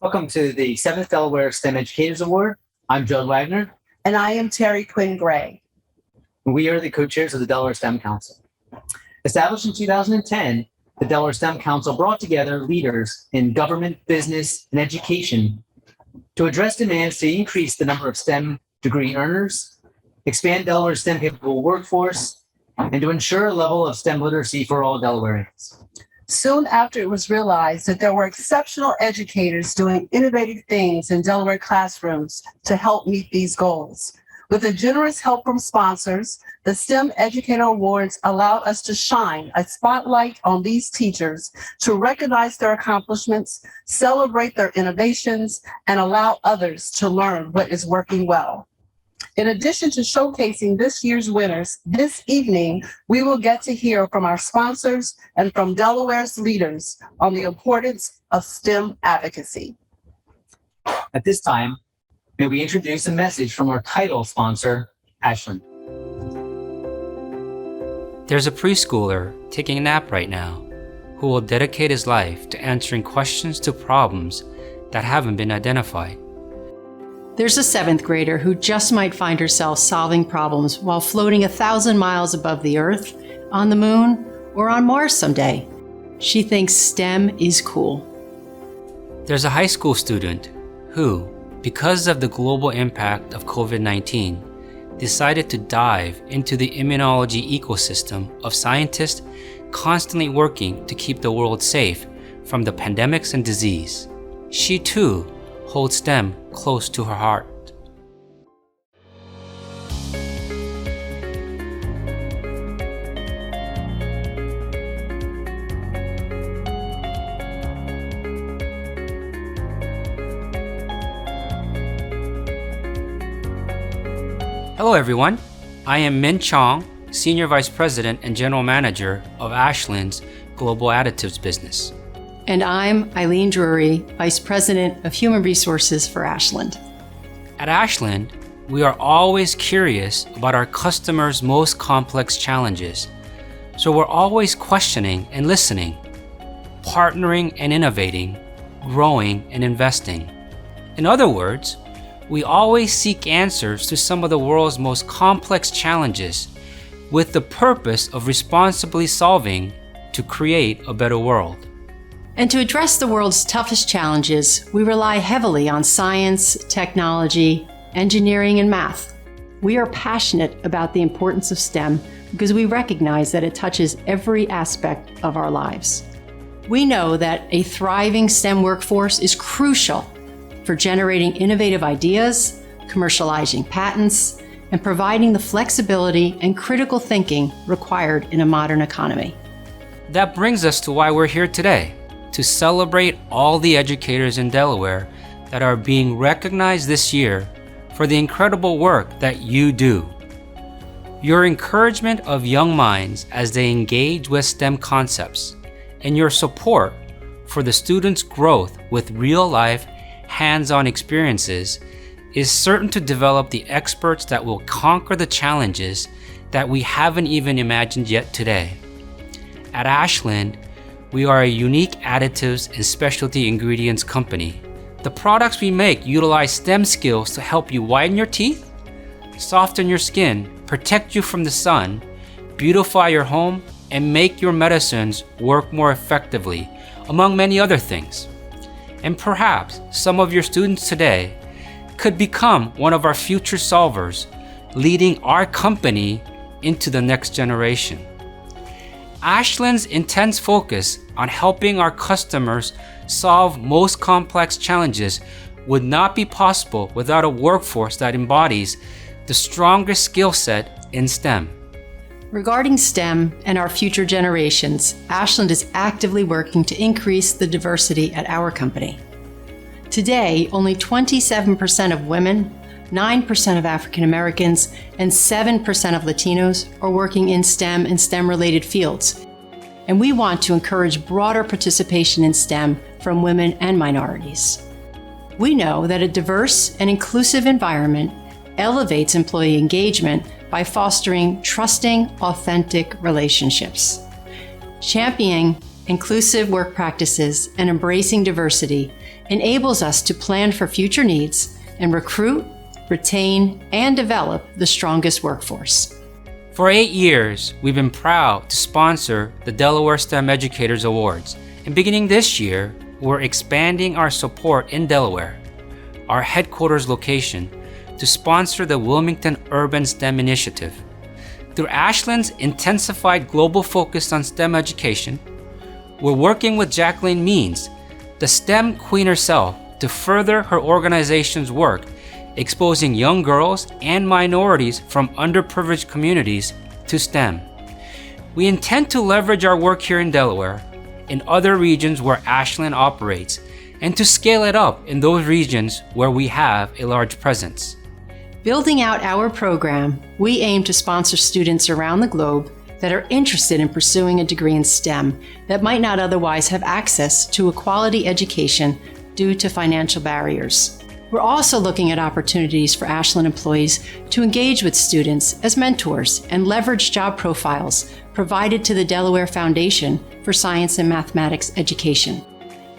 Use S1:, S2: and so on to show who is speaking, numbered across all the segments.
S1: Welcome to the 7th Delaware STEM Educators Award. I'm Joe Wagner.
S2: And I am Terry Quinn Gray.
S1: We are the co-chairs of the Delaware STEM Council. Established in 2010, the Delaware STEM Council brought together leaders in government, business, and education to address demands to increase the number of STEM degree earners, expand Delaware's STEM-capable workforce, and to ensure a level of STEM literacy for all Delawareans.
S2: Soon after it was realized that there were exceptional educators doing innovative things in Delaware classrooms to help meet these goals. With the generous help from sponsors, the STEM Educator Awards allowed us to shine a spotlight on these teachers to recognize their accomplishments, celebrate their innovations, and allow others to learn what is working well. In addition to showcasing this year's winners, this evening, we will get to hear from our sponsors and from Delaware's leaders on the importance of STEM advocacy.
S1: At this time, may we introduce a message from our title sponsor, Ashland.
S3: There's a preschooler taking a nap right now who will dedicate his life to answering questions to problems that haven't been identified.
S4: There's a 7th grader who just might find herself solving problems while floating 1,000 miles above the Earth, on the Moon, or on Mars someday. She thinks STEM is cool.
S3: There's a high school student who, because of the global impact of COVID-19, decided to dive into the immunology ecosystem of scientists constantly working to keep the world safe from the pandemics and disease. She too holds STEM close to her heart. Hello everyone, I am Min Chong, Senior Vice President and General Manager of Ashland's Global Additives business.
S4: And I'm Eileen Drury, Vice President of Human Resources for Ashland.
S3: At Ashland, we are always curious about our customers' most complex challenges, so we're always questioning and listening, partnering and innovating, growing and investing. In other words, we always seek answers to some of the world's most complex challenges with the purpose of responsibly solving to create a better world.
S4: And to address the world's toughest challenges, we rely heavily on science, technology, engineering, and math. We are passionate about the importance of STEM because we recognize that it touches every aspect of our lives. We know that a thriving STEM workforce is crucial for generating innovative ideas, commercializing patents, and providing the flexibility and critical thinking required in a modern economy.
S3: That brings us to why we're here today, to celebrate all the educators in Delaware that are being recognized this year for the incredible work that you do. Your encouragement of young minds as they engage with STEM concepts, and your support for the students' growth with real-life, hands-on experiences is certain to develop the experts that will conquer the challenges that we haven't even imagined yet today. At Ashland, we are a unique additives and specialty ingredients company. The products we make utilize STEM skills to help you whiten your teeth, soften your skin, protect you from the sun, beautify your home, and make your medicines work more effectively, among many other things. And perhaps some of your students today could become one of our future solvers, leading our company into the next generation. Ashland's intense focus on helping our customers solve most complex challenges would not be possible without a workforce that embodies the strongest skill set in STEM.
S4: Regarding STEM and our future generations, Ashland is actively working to increase the diversity at our company. Today, only 27% of women, 9% of African Americans, and 7% of Latinos are working in STEM and STEM-related fields. And we want to encourage broader participation in STEM from women and minorities. We know that a diverse and inclusive environment elevates employee engagement by fostering trusting, authentic relationships. Championing inclusive work practices, and embracing diversity enables us to plan for future needs and recruit, retain, and develop the strongest workforce.
S3: For 8 years, we've been proud to sponsor the Delaware STEM Educators Awards, and beginning this year, we're expanding our support in Delaware, our headquarters location, to sponsor the Wilmington Urban STEM Initiative. Through Ashland's intensified global focus on STEM education, we're working with Jacqueline Means, the STEM queen herself, to further her organization's work, exposing young girls and minorities from underprivileged communities to STEM. We intend to leverage our work here in Delaware, in other regions where Ashland operates, and to scale it up in those regions where we have a large presence.
S4: Building out our program, we aim to sponsor students around the globe that are interested in pursuing a degree in STEM that might not otherwise have access to a quality education due to financial barriers. We're also looking at opportunities for Ashland employees to engage with students as mentors and leverage job profiles provided to the Delaware Foundation for Science and Mathematics Education.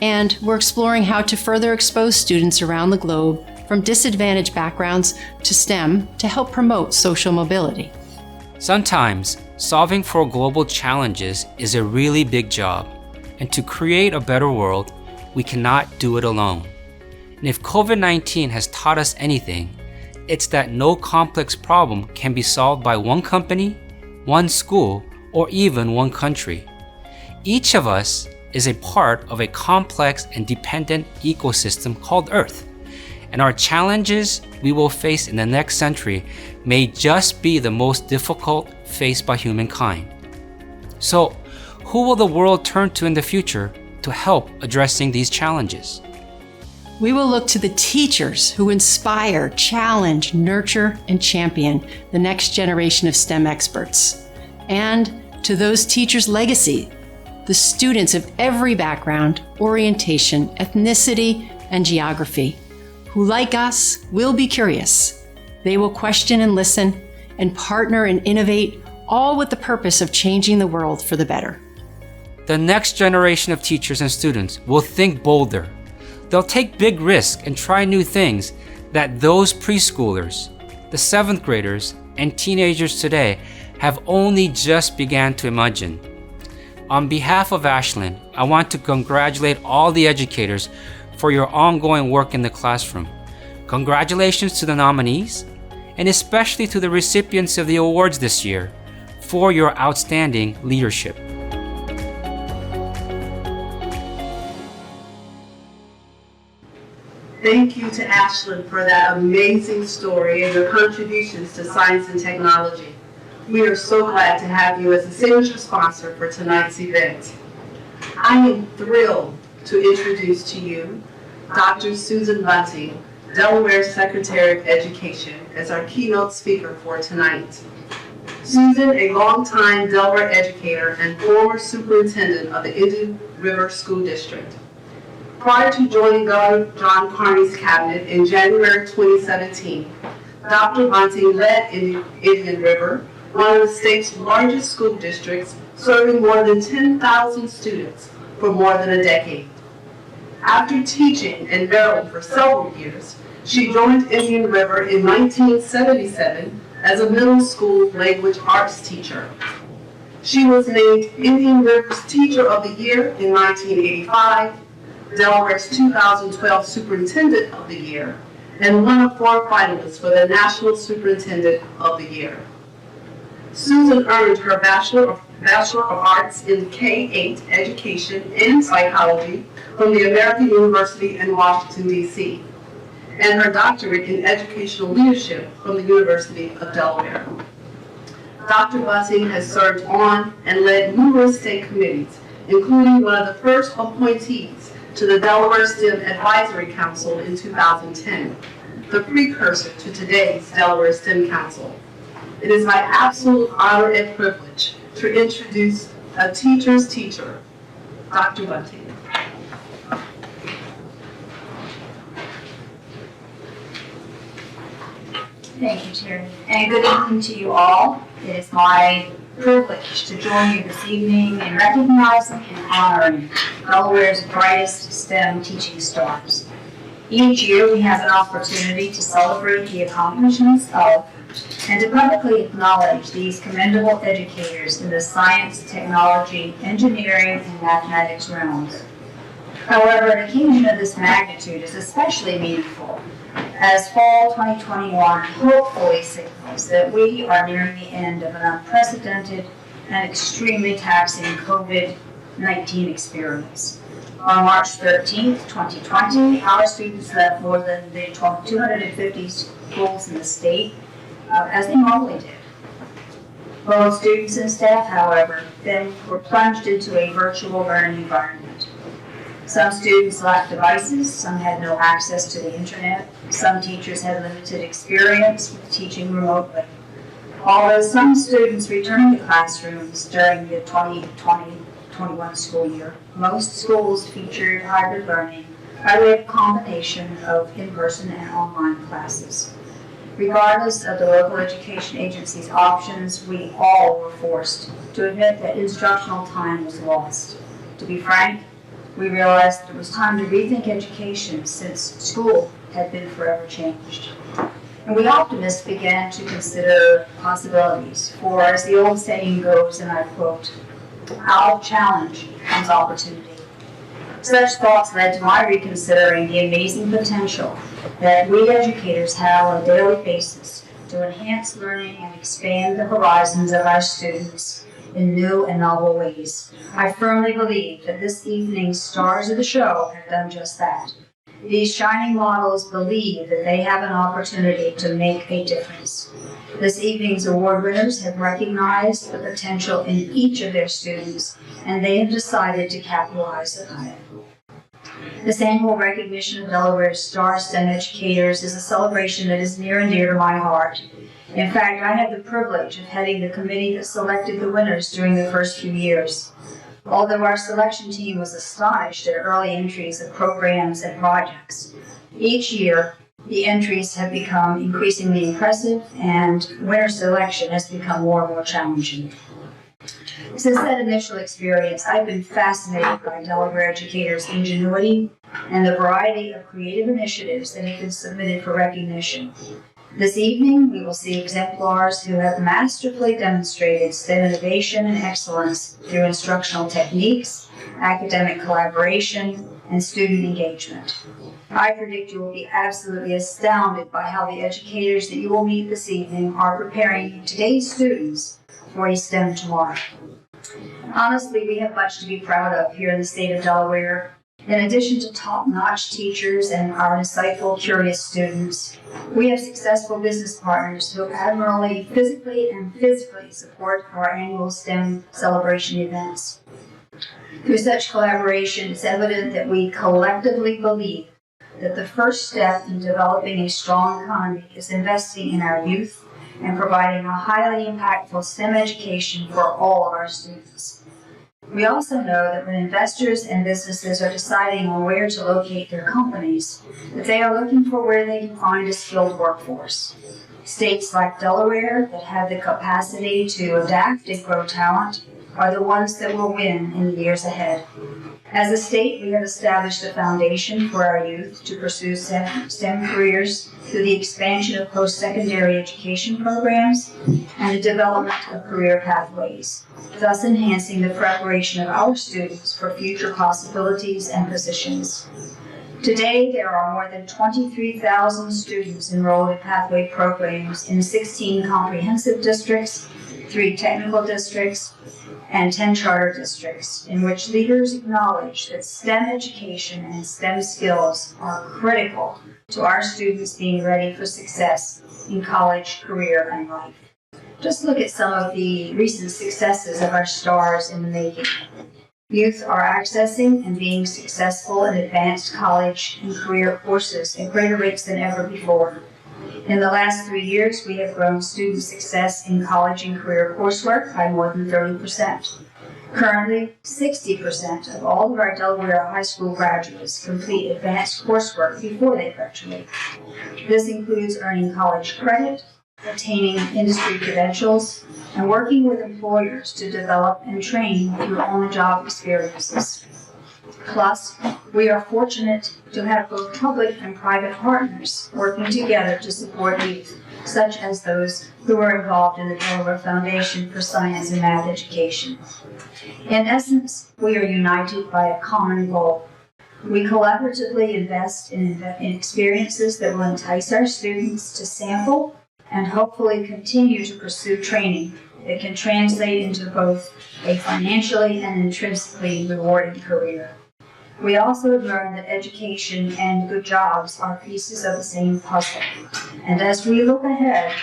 S4: And we're exploring how to further expose students around the globe from disadvantaged backgrounds to STEM to help promote social mobility.
S3: Sometimes, solving for global challenges is a really big job, and to create a better world, we cannot do it alone. And if COVID-19 has taught us anything, it's that no complex problem can be solved by one company, one school, or even one country. Each of us is a part of a complex and dependent ecosystem called Earth, and our challenges we will face in the next century may just be the most difficult faced by humankind. So, who will the world turn to in the future to help addressing these challenges?
S4: We will look to the teachers who inspire, challenge, nurture, and champion the next generation of STEM experts. And to those teachers' legacy, the students of every background, orientation, ethnicity, and geography, who, like us, will be curious. They will question and listen, and partner and innovate, all with the purpose of changing the world for the better.
S3: The next generation of teachers and students will think bolder. They'll take big risks and try new things that those preschoolers, the 7th graders, and teenagers today have only just began to imagine. On behalf of Ashland, I want to congratulate all the educators for your ongoing work in the classroom. Congratulations to the nominees, and especially to the recipients of the awards this year for your outstanding leadership.
S2: Thank you to Ashland for that amazing story and your contributions to science and technology. We are so glad to have you as a signature sponsor for tonight's event. I am thrilled to introduce to you Dr. Susan Bunting, Delaware Secretary of Education, as our keynote speaker for tonight. Susan, a longtime Delaware educator and former superintendent of the Indian River School District. Prior to joining Governor John Carney's cabinet in January 2017, Dr. Bunting led Indian River, one of the state's largest school districts, serving more than 10,000 students for more than a decade. After teaching in Maryland for several years, she joined Indian River in 1977 as a middle school language arts teacher. She was named Indian River's Teacher of the Year in 1985, Delaware's 2012 Superintendent of the Year, and one of 4 finalists for the National Superintendent of the Year. Susan earned her Bachelor of Arts in K-8 Education and Psychology from the American University in Washington, D.C., and her doctorate in Educational Leadership from the University of Delaware. Dr. Bunting has served on and led numerous state committees, including one of the first appointees to the Delaware STEM Advisory Council in 2010, the precursor to today's Delaware STEM Council. It is my absolute honor and privilege to introduce a teacher's teacher, Dr. Bunting.
S5: Thank you, Terry. And good evening to you all. It is my privilege to join you this evening in recognizing and honoring Delaware's brightest STEM teaching stars. Each year we have an opportunity to celebrate the accomplishments of and to publicly acknowledge these commendable educators in the science, technology, engineering, and mathematics realms. However, an occasion of this magnitude is especially meaningful as fall 2021 hopefully signals that we are nearing the end of an unprecedented and extremely taxing COVID-19 experience. On March 13th, 2020, our students left more than the 250 schools in the state, as they normally did. Both students and staff, however, then were plunged into a virtual learning environment. Some students lacked devices, some had no access to the internet, some teachers had limited experience with teaching remotely. Although some students returned to classrooms during the 2020-21 school year, most schools featured hybrid learning by way of a combination of in-person and online classes. Regardless of the local education agency's options, we all were forced to admit that instructional time was lost. To be frank, we realized that it was time to rethink education since school had been forever changed. And we optimists began to consider possibilities, for as the old saying goes, and I quote, out of challenge comes opportunity. Such thoughts led to my reconsidering the amazing potential that we educators have on a daily basis to enhance learning and expand the horizons of our students in new and novel ways. I firmly believe that this evening's stars of the show have done just that. These shining models believe that they have an opportunity to make a difference. This evening's award winners have recognized the potential in each of their students, and they have decided to capitalize on it. This annual recognition of Delaware's star STEM educators is a celebration that is near and dear to my heart. In fact, I had the privilege of heading the committee that selected the winners during the first few years. Although our selection team was astonished at early entries of programs and projects, each year the entries have become increasingly impressive and winner selection has become more and more challenging. Since that initial experience, I've been fascinated by Delaware educators' ingenuity and the variety of creative initiatives that have been submitted for recognition. This evening, we will see exemplars who have masterfully demonstrated STEM innovation and excellence through instructional techniques, academic collaboration, and student engagement. I predict you will be absolutely astounded by how the educators that you will meet this evening are preparing today's students for a STEM tomorrow. Honestly, we have much to be proud of here in the state of Delaware. In addition to top-notch teachers and our insightful, curious students, we have successful business partners who admirably, physically and physically support our annual STEM celebration events. Through such collaboration, it's evident that we collectively believe that the first step in developing a strong economy is investing in our youth and providing a highly impactful STEM education for all of our students. We also know that when investors and businesses are deciding on where to locate their companies, that they are looking for where they can find a skilled workforce. States like Delaware that have the capacity to adapt and grow talent are the ones that will win in the years ahead. As a state, we have established a foundation for our youth to pursue STEM careers through the expansion of post-secondary education programs and the development of career pathways, thus enhancing the preparation of our students for future possibilities and positions. Today, there are more than 23,000 students enrolled in pathway programs in 16 comprehensive districts, 3 technical districts, and 10 charter districts, in which leaders acknowledge that STEM education and STEM skills are critical to our students being ready for success in college, career, and life. Just look at some of the recent successes of our stars in the making. Youth are accessing and being successful in advanced college and career courses at greater rates than ever before. In the last 3 years, we have grown student success in college and career coursework by more than 30%. Currently, 60% of all of our Delaware high school graduates complete advanced coursework before they graduate. This includes earning college credit, obtaining industry credentials, and working with employers to develop and train through on-the-job experiences. Plus, we are fortunate to have both public and private partners working together to support youth, such as those who are involved in the Delaware Foundation for Science and Math Education. In essence, we are united by a common goal. We collaboratively invest in experiences that will entice our students to sample and hopefully continue to pursue training that can translate into both a financially and intrinsically rewarding career. We also learn that education and good jobs are pieces of the same puzzle. And as we look ahead,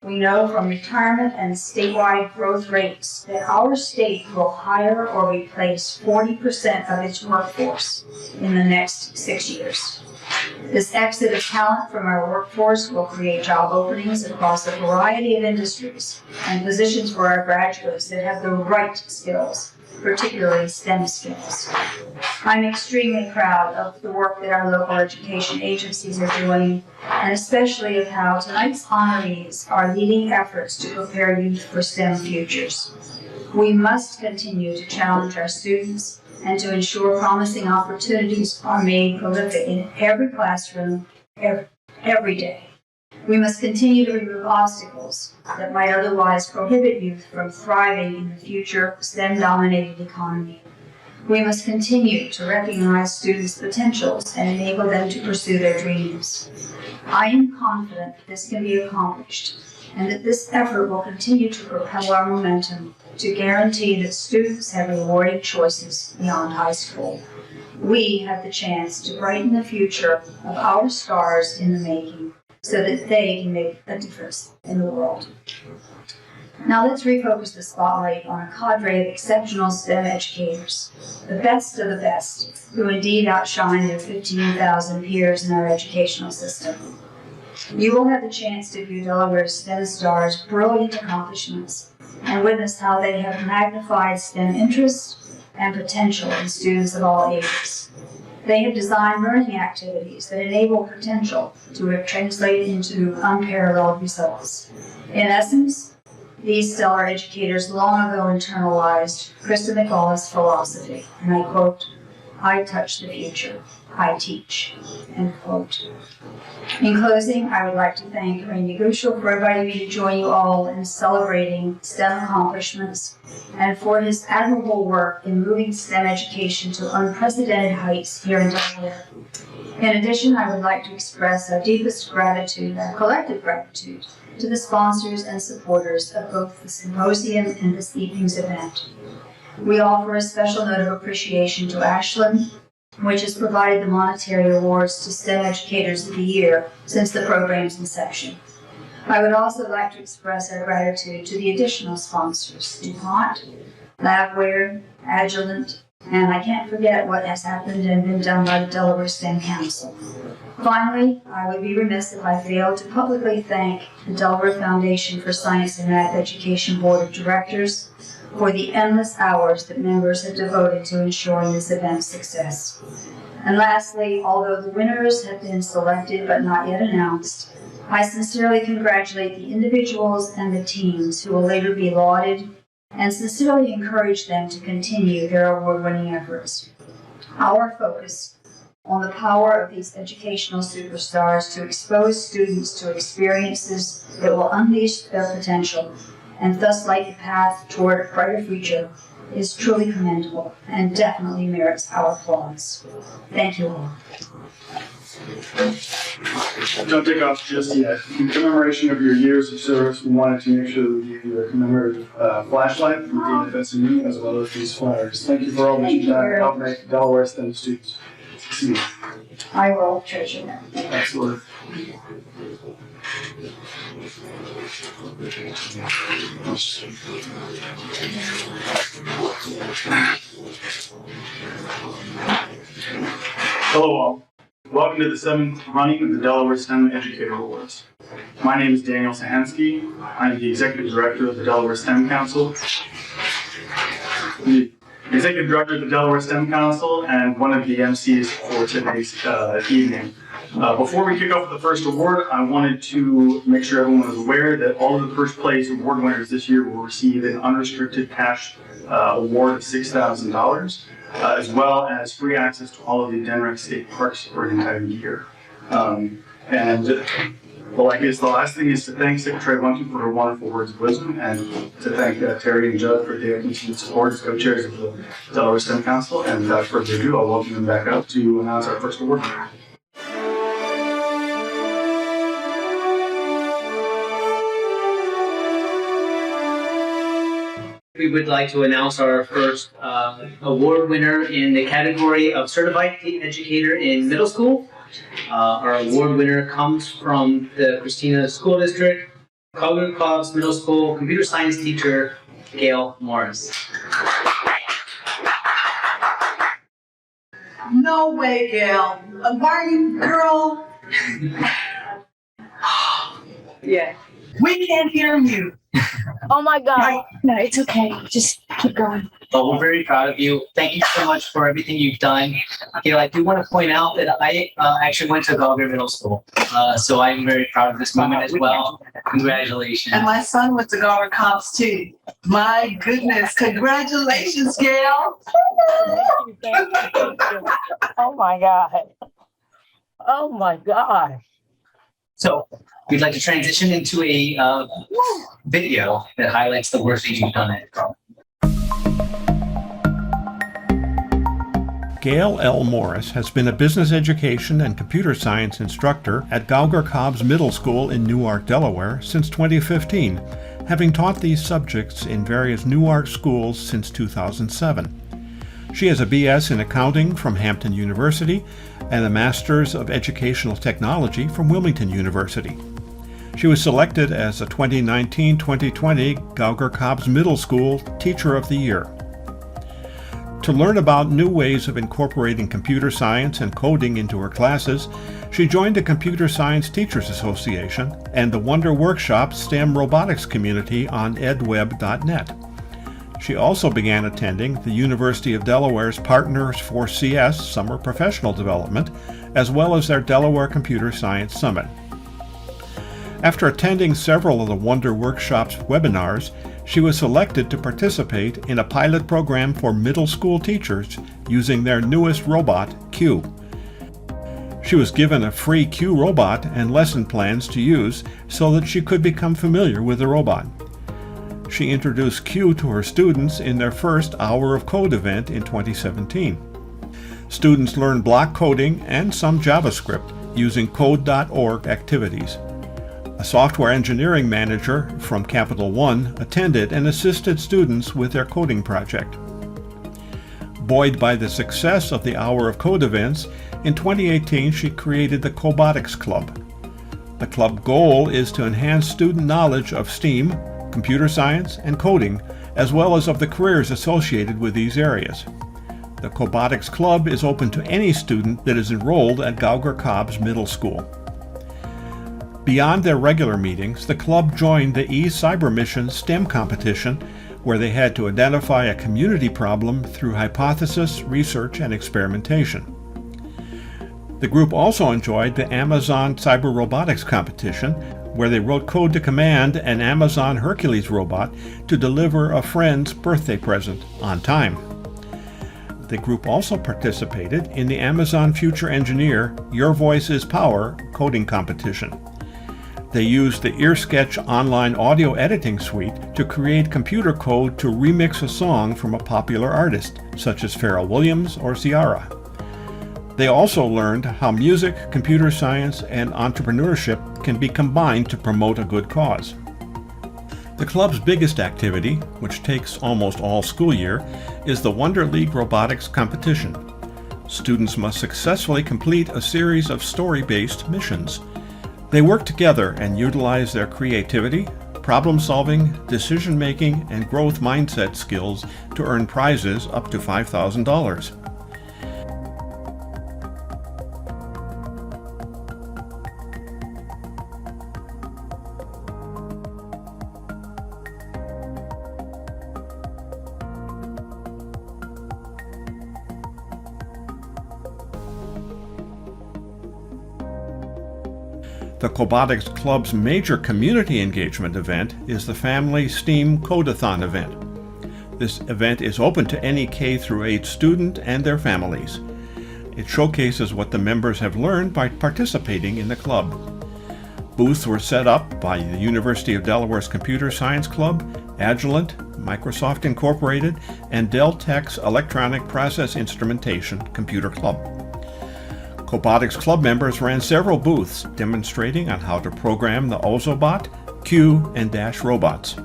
S5: we know from retirement and statewide growth rates that our state will hire or replace 40% of its workforce in the next 6 years. This exit of talent from our workforce will create job openings across a variety of industries and positions for our graduates that have the right skills, particularly STEM skills. I'm extremely proud of the work that our local education agencies are doing, and especially of how tonight's honorees are leading efforts to prepare youth for STEM futures. We must continue to challenge our students and to ensure promising opportunities are made prolific in every classroom, every day. We must continue to remove obstacles that might otherwise prohibit youth from thriving in the future STEM-dominated economy. We must continue to recognize students' potentials and enable them to pursue their dreams. I am confident that this can be accomplished and that this effort will continue to propel our momentum to guarantee that students have rewarding choices beyond high school. We have the chance to brighten the future of our stars in the making, so that they can make a difference in the world. Now let's refocus the spotlight on a cadre of exceptional STEM educators, the best of the best, who indeed outshine their 15,000 peers in our educational system. You will have the chance to view Delaware's STEM stars' brilliant accomplishments and witness how they have magnified STEM interest and potential in students of all ages. They have designed learning activities that enable potential to translate into unparalleled results. In essence, these stellar educators long ago internalized Krista McCullough's philosophy, and I quote, "I touch the future, I teach," end quote. In closing, I would like to thank Randy Gushel for inviting me to join you all in celebrating STEM accomplishments and for his admirable work in moving STEM education to unprecedented heights here in Delaware. In addition, I would like to express our deepest gratitude, our collective gratitude, to the sponsors and supporters of both the symposium and this evening's event. We offer a special note of appreciation to Ashland, which has provided the monetary awards to STEM Educators of the Year since the program's inception. I would also like to express our gratitude to the additional sponsors, DuPont, BLAIR, Agilent, and I can't forget what has happened and been done by the Delaware STEM Council. Finally, I would be remiss if I failed to publicly thank the Delaware Foundation for Science and Math Education Board of Directors for the endless hours that members have devoted to ensuring this event's success. And lastly, although the winners have been selected but not yet announced, I sincerely congratulate the individuals and the teams who will later be lauded and sincerely encourage them to continue their award-winning efforts. Our focus on the power of these educational superstars to expose students to experiences that will unleash their potential and thus light the path toward a brighter future is truly commendable and definitely merits our applause. Thank you all.
S6: Don't take off just yet. In commemoration of your years of service, we wanted to make sure that we gave you a commemorative flashlight from DFSME as well as these flyers. Thank you for all that you've done to help make Delaware STEM students succeed.
S5: I will treasure them.
S6: Excellent. Hello all. Welcome to the 7th running of the Delaware STEM Educator Awards. My name is Daniel Sahansky. I'm the Executive Director of the Delaware STEM Council. The Executive Director of the Delaware STEM Council and one of the MCs for today's evening. Before we kick off with the first award, I wanted to make sure everyone was aware that all of the first place award winners this year will receive an unrestricted cash award of $6,000, as well as free access to all of the Delaware State Parks for an entire year. Well, I guess the last thing is to thank Secretary Lunkin for her wonderful words of wisdom, and to thank Terry and Judd for their continued support as co-chairs of the Delaware STEM Council. And without further ado, I'll welcome them back up to announce our first award.
S1: We would like to announce our first award winner in the category of Certified Educator in Middle School. Our award winner comes from the Christina School District, Gauger-Cobbs Middle School computer science teacher, GAIL Morris.
S2: No way, Gail. Why are you, girl? Yeah. We can't hear you.
S7: Oh my God. No, it's okay. Just keep going.
S1: Well, we're very proud of you. Thank you so much for everything you've done. Gail, I do want to point out that I actually went to Gauger Middle School. So I'm very proud of this moment as well. Congratulations.
S2: And my son went to Gauger-Cobbs too. My goodness. Congratulations, Gail.
S7: Thank you. Oh my God. Oh my God.
S1: So we'd like to transition into a video that highlights the work that you've done at Gauger.
S8: Gail L. Morris has been a business education and computer science instructor at Gauger-Cobbs Middle School in Newark, Delaware since 2015, having taught these subjects in various Newark schools since 2007. She has a BS in accounting from Hampton University and a Master's of Educational Technology from Wilmington University. She was selected as a 2019-2020 Gauger-Cobbs Middle School Teacher of the Year. To learn about new ways of incorporating computer science and coding into her classes, she joined the Computer Science Teachers Association and the Wonder Workshop STEM robotics community on edweb.net. She also began attending the University of Delaware's Partners for CS Summer Professional Development, as well as their Delaware Computer Science Summit. After attending several of the Wonder Workshop's webinars, she was selected to participate in a pilot program for middle school teachers using their newest robot, Q. She was given a free Q robot and lesson plans to use so that she could become familiar with the robot. She introduced Q to her students in their first Hour of Code event in 2017. Students learned block coding and some JavaScript using code.org activities. A software engineering manager from Capital One attended and assisted students with their coding project. Buoyed by the success of the Hour of Code events, in 2018 she created the Cobotics Club. The club goal is to enhance student knowledge of STEAM, computer science, and coding, as well as of the careers associated with these areas. The Cobotics Club is open to any student that is enrolled at Gauger-Cobbs Middle School. Beyond their regular meetings, the club joined the eCyber Mission STEM competition, where they had to identify a community problem through hypothesis, research, and experimentation. The group also enjoyed the Amazon Cyber Robotics competition, where they wrote code to command an Amazon Hercules robot to deliver a friend's birthday present on time. The group also participated in the Amazon Future Engineer Your Voice is Power coding competition. They used the EarSketch online audio editing suite to create computer code to remix a song from a popular artist, such as Pharrell Williams or Ciara. They also learned how music, computer science, and entrepreneurship can be combined to promote a good cause. The club's biggest activity, which takes almost all school year, is the Wonder League Robotics competition. Students must successfully complete a series of story-based missions. They work together and utilize their creativity, problem-solving, decision-making, and growth mindset skills to earn prizes up to $5,000. The Cobotics Club's major community engagement event is the Family STEAM Codathon event. This event is open to any K through 8 student and their families. It showcases what the members have learned by participating in the club. Booths were set up by the University of Delaware's Computer Science Club, Agilent, Microsoft Incorporated, and Dell Tech's Electronic Process Instrumentation Computer Club. Cobotics Club members ran several booths demonstrating on how to program the Ozobot, Q, and Dash robots.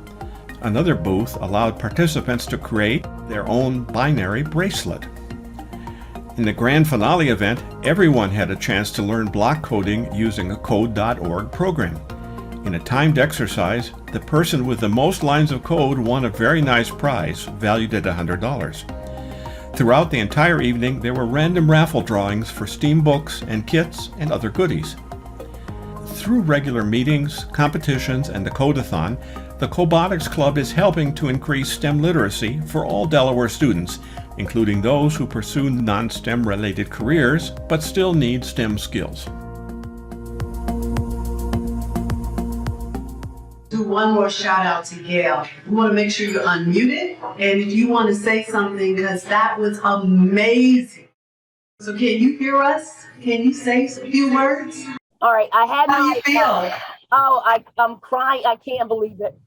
S8: Another booth allowed participants to create their own binary bracelet. In the grand finale event, everyone had a chance to learn block coding using a code.org program. In a timed exercise, the person with the most lines of code won a very nice prize valued at $100. Throughout the entire evening, there were random raffle drawings for STEAM books and kits and other goodies. Through regular meetings, competitions, and the Codathon, the Cobotics Club is helping to increase STEM literacy for all Delaware students, including those who pursue non-STEM related careers but still need STEM skills.
S2: Do one more shout out to GAIL. We want to make sure you're unmuted, and if you want to say something, because that was amazing. So can you hear us? Can you say a few words?
S7: All right, I had
S2: How do
S7: my.
S2: you feel?
S7: I'm crying. I can't believe it.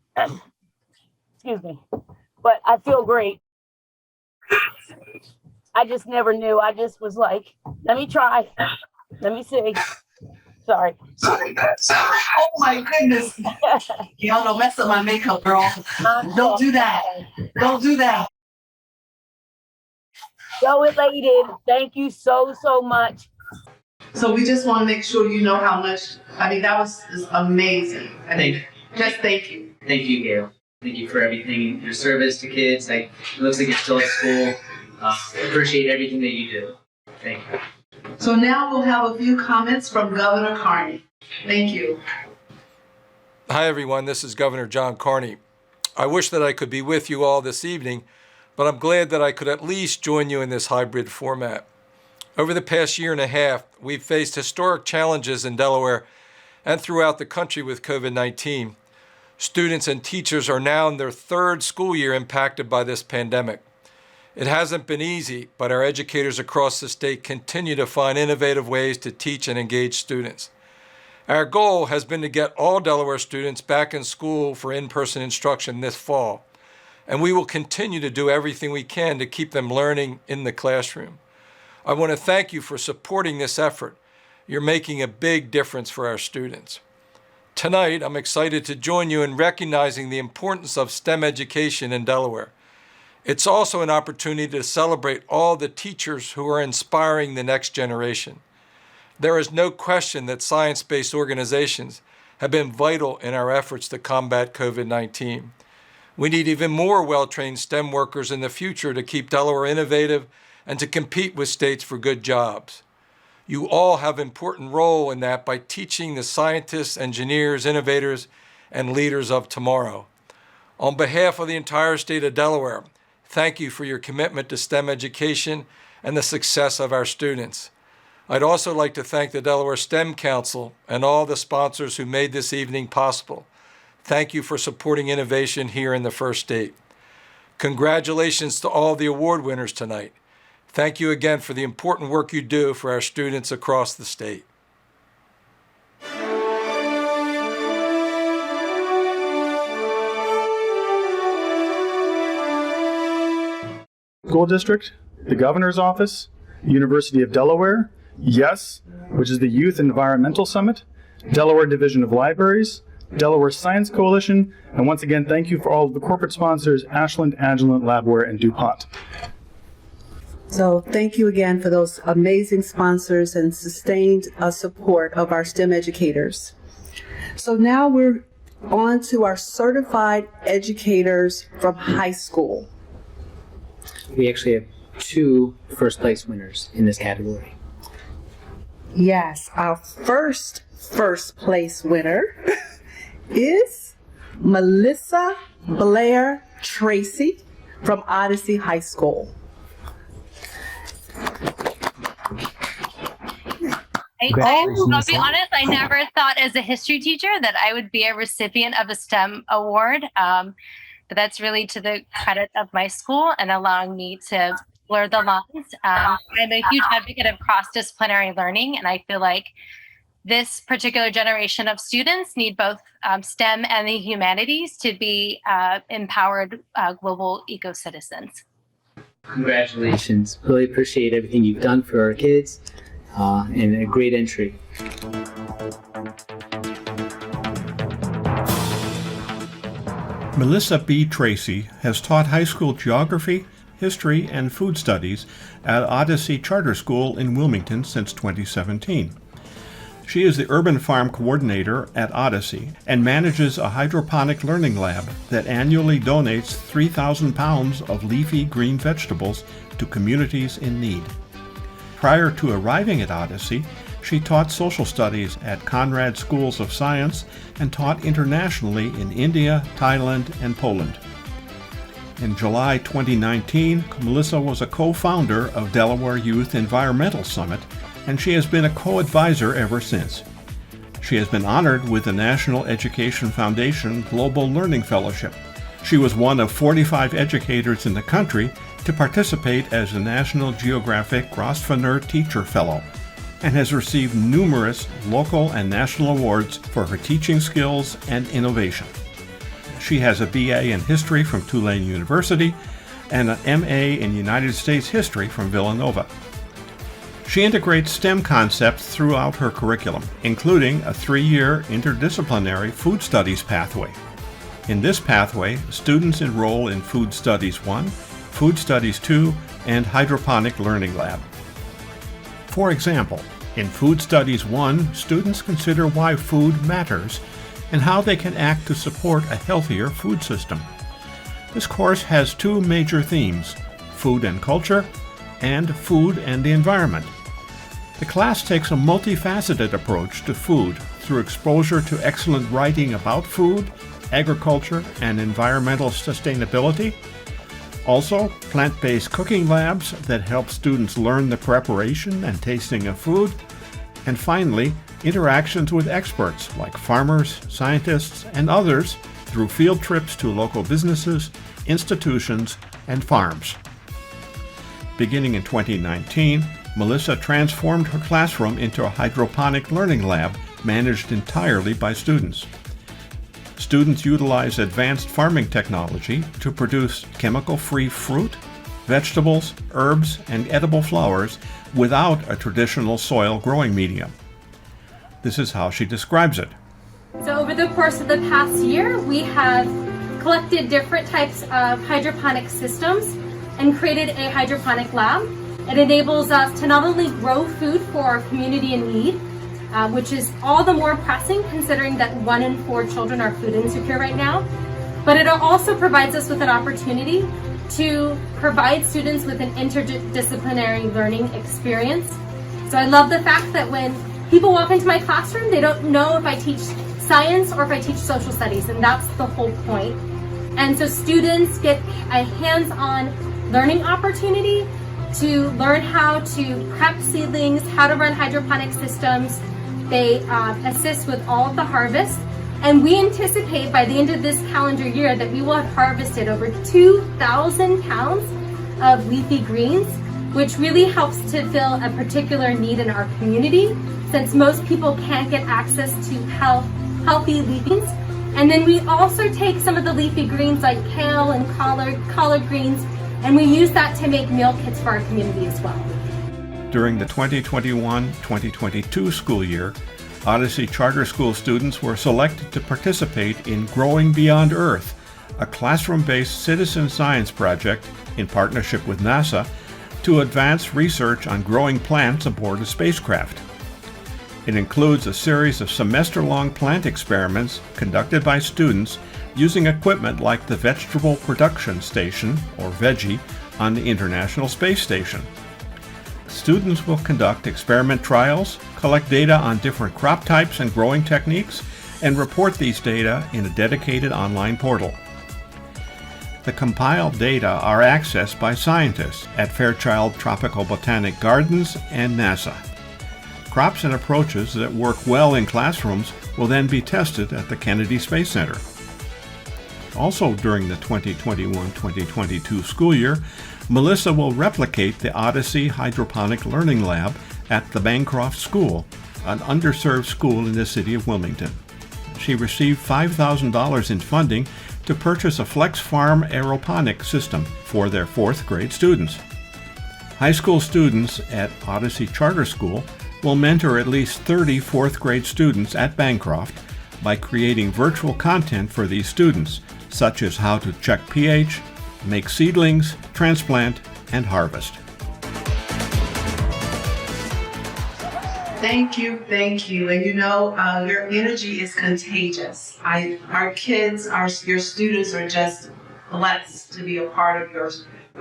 S7: Excuse me, but I feel great. I just never knew. I just was like, let me try. Let me see. Sorry.
S2: Oh my goodness. Y'all don't mess up my makeup, girl. Don't do that. Don't do that.
S7: So elated. Thank you so much.
S2: So we just want to make sure you know how much, that was amazing. Thank you.
S1: Thank you, Gail. Thank you for everything, your service to kids. It looks like you're still at school. Appreciate everything that you do. Thank you.
S2: So now we'll have a few comments from Governor Carney. Thank you.
S9: Hi, everyone. This is Governor John Carney. I wish that I could be with you all this evening, but I'm glad that I could at least join you in this hybrid format. Over the past year and a half, we've faced historic challenges in Delaware and throughout the country with COVID-19. Students and teachers are now in their third school year impacted by this pandemic. It hasn't been easy, but our educators across the state continue to find innovative ways to teach and engage students. Our goal has been to get all Delaware students back in school for in-person instruction this fall, and we will continue to do everything we can to keep them learning in the classroom. I want to thank you for supporting this effort. You're making a big difference for our students. Tonight, I'm excited to join you in recognizing the importance of STEM education in Delaware. It's also an opportunity to celebrate all the teachers who are inspiring the next generation. There is no question that science-based organizations have been vital in our efforts to combat COVID-19. We need even more well-trained STEM workers in the future to keep Delaware innovative and to compete with states for good jobs. You all have an important role in that by teaching the scientists, engineers, innovators, and leaders of tomorrow. On behalf of the entire state of Delaware, thank you for your commitment to STEM education and the success of our students. I'd also like to thank the Delaware STEM Council and all the sponsors who made this evening possible. Thank you for supporting innovation here in the First State. Congratulations to all the award winners tonight. Thank you again for the important work you do for our students across the state.
S6: School District, the Governor's Office, University of Delaware, YES, which is the Youth Environmental Summit, Delaware Division of Libraries, Delaware Science Coalition, and once again, thank you for all of the corporate sponsors, Ashland, Agilent, Labware, and DuPont.
S2: So thank you again for those amazing sponsors and sustained support of our STEM educators. So now we're on to our certified educators from high school.
S1: We actually have 2 first place winners in this category.
S2: Yes, our first place winner is Melissa Blair Tracey from Odyssey High School.
S1: Congratulations.
S10: I'll be honest, I never thought as a history teacher that I would be a recipient of a STEM award. But that's really to the credit of my school and allowing me to blur the lines. I'm a huge advocate of cross-disciplinary learning, and I feel like this particular generation of students need both STEM and the humanities to be empowered global eco-citizens.
S1: Congratulations. Really appreciate everything you've done for our kids and a great entry.
S8: Melissa B. Tracey has taught high school geography, history, and food studies at Odyssey Charter School in Wilmington since 2017. She is the urban farm coordinator at Odyssey and manages a hydroponic learning lab that annually donates 3,000 pounds of leafy green vegetables to communities in need. Prior to arriving at Odyssey, she taught social studies at Conrad Schools of Science and taught internationally in India, Thailand, and Poland. In July 2019, Melissa was a co-founder of Delaware Youth Environmental Summit, and she has been a co-advisor ever since. She has been honored with the National Education Foundation Global Learning Fellowship. She was one of 45 educators in the country to participate as a National Geographic Grosvenor Teacher Fellow, and has received numerous local and national awards for her teaching skills and innovation. She has a BA in History from Tulane University and an MA in United States History from Villanova. She integrates STEM concepts throughout her curriculum, including a 3-year interdisciplinary food studies pathway. In this pathway, students enroll in Food Studies 1, Food Studies 2, and Hydroponic Learning Lab. For example, in Food Studies 1, students consider why food matters and how they can act to support a healthier food system. This course has 2 major themes: food and culture, and food and the environment. The class takes a multifaceted approach to food through exposure to excellent writing about food, agriculture, and environmental sustainability. Also, plant-based cooking labs that help students learn the preparation and tasting of food. And finally, interactions with experts like farmers, scientists, and others through field trips to local businesses, institutions, and farms. Beginning in 2019, Melissa transformed her classroom into a hydroponic learning lab managed entirely by students. Students utilize advanced farming technology to produce chemical-free fruit, vegetables, herbs, and edible flowers without a traditional soil growing medium. This is how she describes it.
S11: So over the course of the past year, we have collected different types of hydroponic systems and created a hydroponic lab. It enables us to not only grow food for our community in need, which is all the more pressing considering that 1 in 4 children are food insecure right now, but it also provides us with an opportunity to provide students with an interdisciplinary learning experience. So I love the fact that when people walk into my classroom, they don't know if I teach science or if I teach social studies, and that's the whole point. And so students get a hands-on learning opportunity to learn how to prep seedlings, how to run hydroponic systems. They assist with all of the harvest, and we anticipate by the end of this calendar year that we will have harvested over 2,000 pounds of leafy greens, which really helps to fill a particular need in our community, since most people can't get access to healthy leafy greens. And then we also take some of the leafy greens like kale and collard greens, and we use that to make meal kits for our community as well.
S8: During the 2021-2022 school year, Odyssey Charter School students were selected to participate in Growing Beyond Earth, a classroom-based citizen science project in partnership with NASA to advance research on growing plants aboard a spacecraft. It includes a series of semester-long plant experiments conducted by students using equipment like the Vegetable Production Station, or VEGI, on the International Space Station. Students will conduct experiment trials, collect data on different crop types and growing techniques, and report these data in a dedicated online portal. The compiled data are accessed by scientists at Fairchild Tropical Botanic Gardens and NASA. Crops and approaches that work well in classrooms will then be tested at the Kennedy Space Center. Also during the 2021-2022 school year, Melissa will replicate the Odyssey Hydroponic Learning Lab at the Bancroft School, an underserved school in the city of Wilmington. She received $5,000 in funding to purchase a Flex Farm aeroponic system for their 4th grade students. High school students at Odyssey Charter School will mentor at least 30 4th grade students at Bancroft by creating virtual content for these students, such as how to check pH, make seedlings, transplant, and harvest.
S2: Thank you. And your energy is contagious. Our kids, your students are just blessed to be a part of your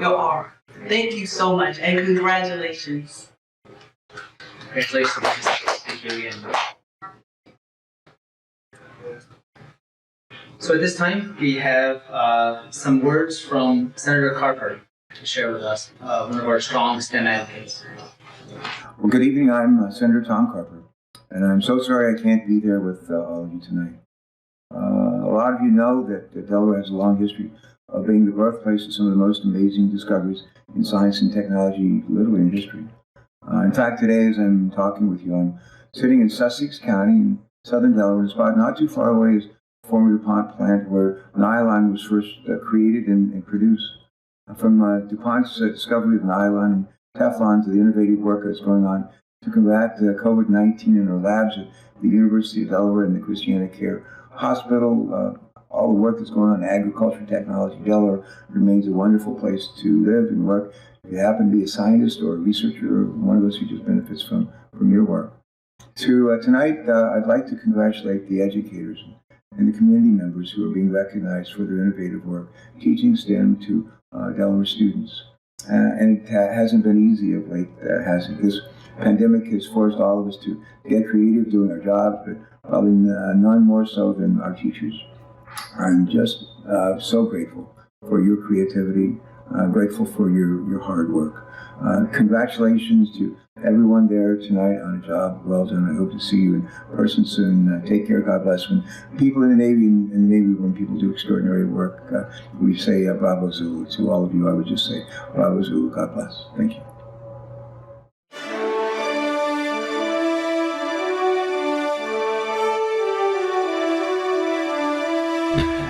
S2: aura. Thank you so much, and congratulations.
S1: Congratulations. Thank you again. So at this time, we have some words from Senator Carper to share with us, one of our strong STEM advocates.
S12: Well, good evening. I'm Senator Tom Carper, and I'm so sorry I can't be there with all of you tonight. A lot of you know that Delaware has a long history of being the birthplace of some of the most amazing discoveries in science and technology, literally in history. In fact, today, as I'm talking with you, I'm sitting in Sussex County in southern Delaware, a spot not too far away is the former DuPont plant where nylon was first created and produced. From DuPont's discovery of nylon and Teflon to the innovative work that's going on to combat COVID-19 in our labs at the University of Delaware and the Christiana Care Hospital, all the work that's going on in agriculture technology. Delaware remains a wonderful place to live and work. If you happen to be a scientist or a researcher or one of us who just benefits from your work. Tonight, I'd like to congratulate the educators and the community members who are being recognized for their innovative work, teaching STEM to Delaware students. And it hasn't been easy of late, has it? This pandemic has forced all of us to get creative doing our jobs, but probably none more so than our teachers. I'm just so grateful for your creativity, grateful for your hard work. Congratulations to everyone there tonight on a job well done. I hope to see you in person soon. Take care. God bless. When people in the Navy, when people do extraordinary work, we say bravo Zulu. To all of you, I would just say bravo Zulu. God bless. Thank you.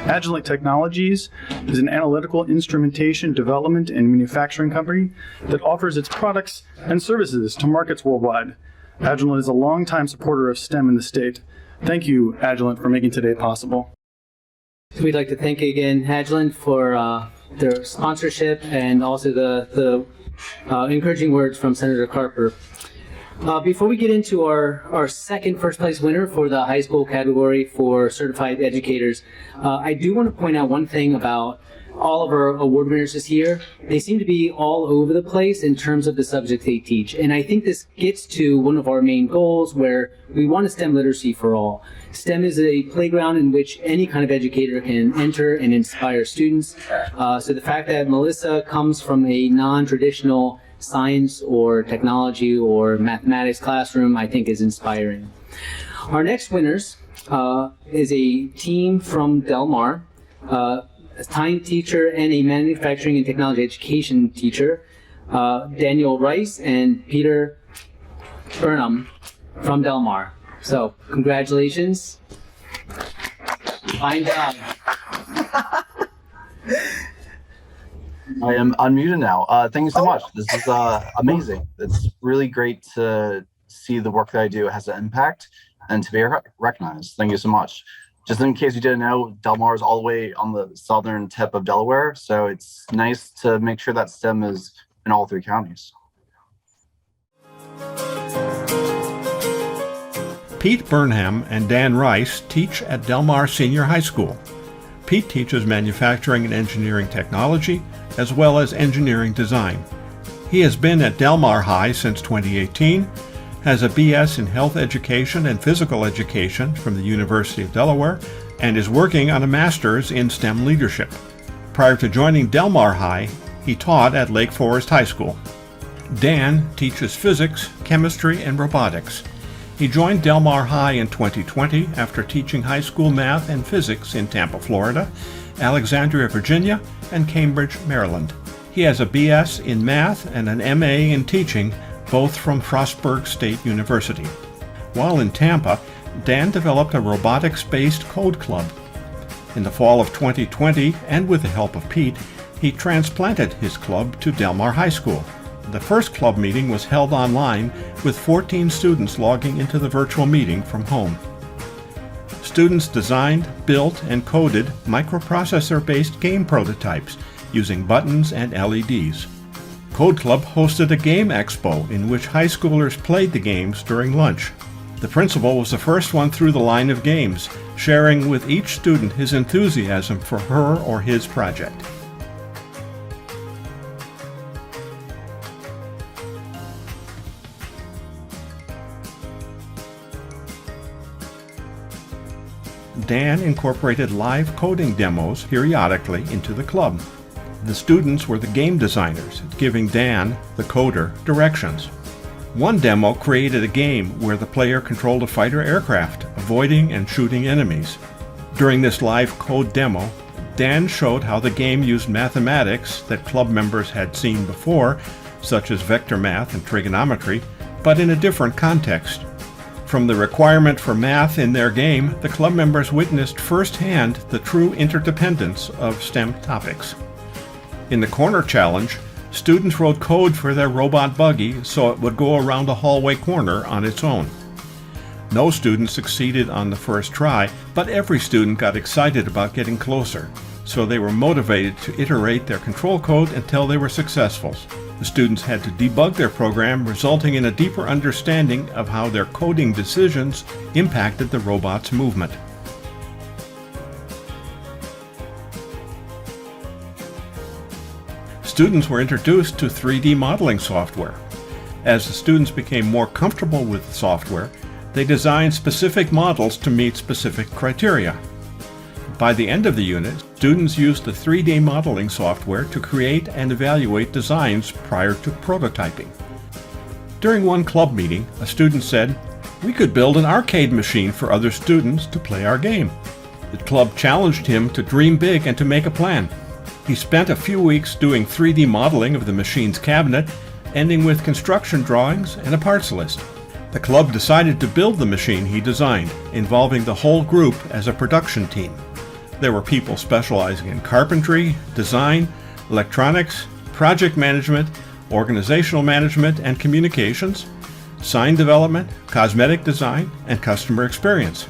S6: Agilent Technologies is an analytical instrumentation development and manufacturing company that offers its products and services to markets worldwide. Agilent is a longtime supporter of STEM in the state. Thank you, Agilent, for making today possible.
S1: So we'd like to thank again Agilent for their sponsorship and also the encouraging words from Senator Carper. Before we get into our second first place winner for the high school category for certified educators, I do want to point out one thing about all of our award winners this year. They seem to be all over the place in terms of the subjects they teach. And I think this gets to one of our main goals where we want a STEM literacy for all. STEM is a playground in which any kind of educator can enter and inspire students. So the fact that Melissa comes from a non-traditional science or technology or mathematics classroom, I think is inspiring. Our next winners is a team from Delmar, a science teacher and a manufacturing and technology education teacher, Daniel Rice and Peter Burnham from Delmar. So congratulations. Fine job.
S13: I am unmuted now. Thank you so much. This is amazing. It's really great to see the work that I do has an impact and to be recognized. Thank you so much. Just in case you didn't know, Delmar is all the way on the southern tip of Delaware, so it's nice to make sure that STEM is in all 3 counties.
S8: Pete Burnham and Dan Rice teach at Delmar Senior High School. Pete teaches manufacturing and engineering technology, as well as engineering design. He has been at Delmar High since 2018, has a BS in health education and physical education from the University of Delaware, and is working on a master's in STEM leadership. Prior to joining Delmar High, he taught at Lake Forest High School. Dan teaches physics, chemistry, and robotics. He joined Delmar High in 2020 after teaching high school math and physics in Tampa, Florida, Alexandria, Virginia, and Cambridge, Maryland. He has a BS in math and an MA in teaching, both from Frostburg State University. While in Tampa, Dan developed a robotics-based code club. In the fall of 2020, and with the help of Pete, he transplanted his club to Delmar High School. The first club meeting was held online with 14 students logging into the virtual meeting from home. Students designed, built, and coded microprocessor-based game prototypes using buttons and LEDs. Code Club hosted a game expo in which high schoolers played the games during lunch. The principal was the first one through the line of games, sharing with each student his enthusiasm for her or his project. Dan incorporated live coding demos periodically into the club. The students were the game designers, giving Dan, the coder, directions. One demo created a game where the player controlled a fighter aircraft, avoiding and shooting enemies. During this live code demo, Dan showed how the game used mathematics that club members had seen before, such as vector math and trigonometry, but in a different context. From the requirement for math in their game, the club members witnessed firsthand the true interdependence of STEM topics. In the corner challenge, students wrote code for their robot buggy so it would go around a hallway corner on its own. No student succeeded on the first try, but every student got excited about getting closer, so they were motivated to iterate their control code until they were successful. The students had to debug their program, resulting in a deeper understanding of how their coding decisions impacted the robot's movement. Students were introduced to 3D modeling software. As the students became more comfortable with the software, they designed specific models to meet specific criteria. By the end of the unit, students used the 3D modeling software to create and evaluate designs prior to prototyping. During one club meeting, a student said, "We could build an arcade machine for other students to play our game." The club challenged him to dream big and to make a plan. He spent a few weeks doing 3D modeling of the machine's cabinet, ending with construction drawings and a parts list. The club decided to build the machine he designed, involving the whole group as a production team. There were people specializing in carpentry, design, electronics, project management, organizational management and communications, sign development, cosmetic design, and customer experience.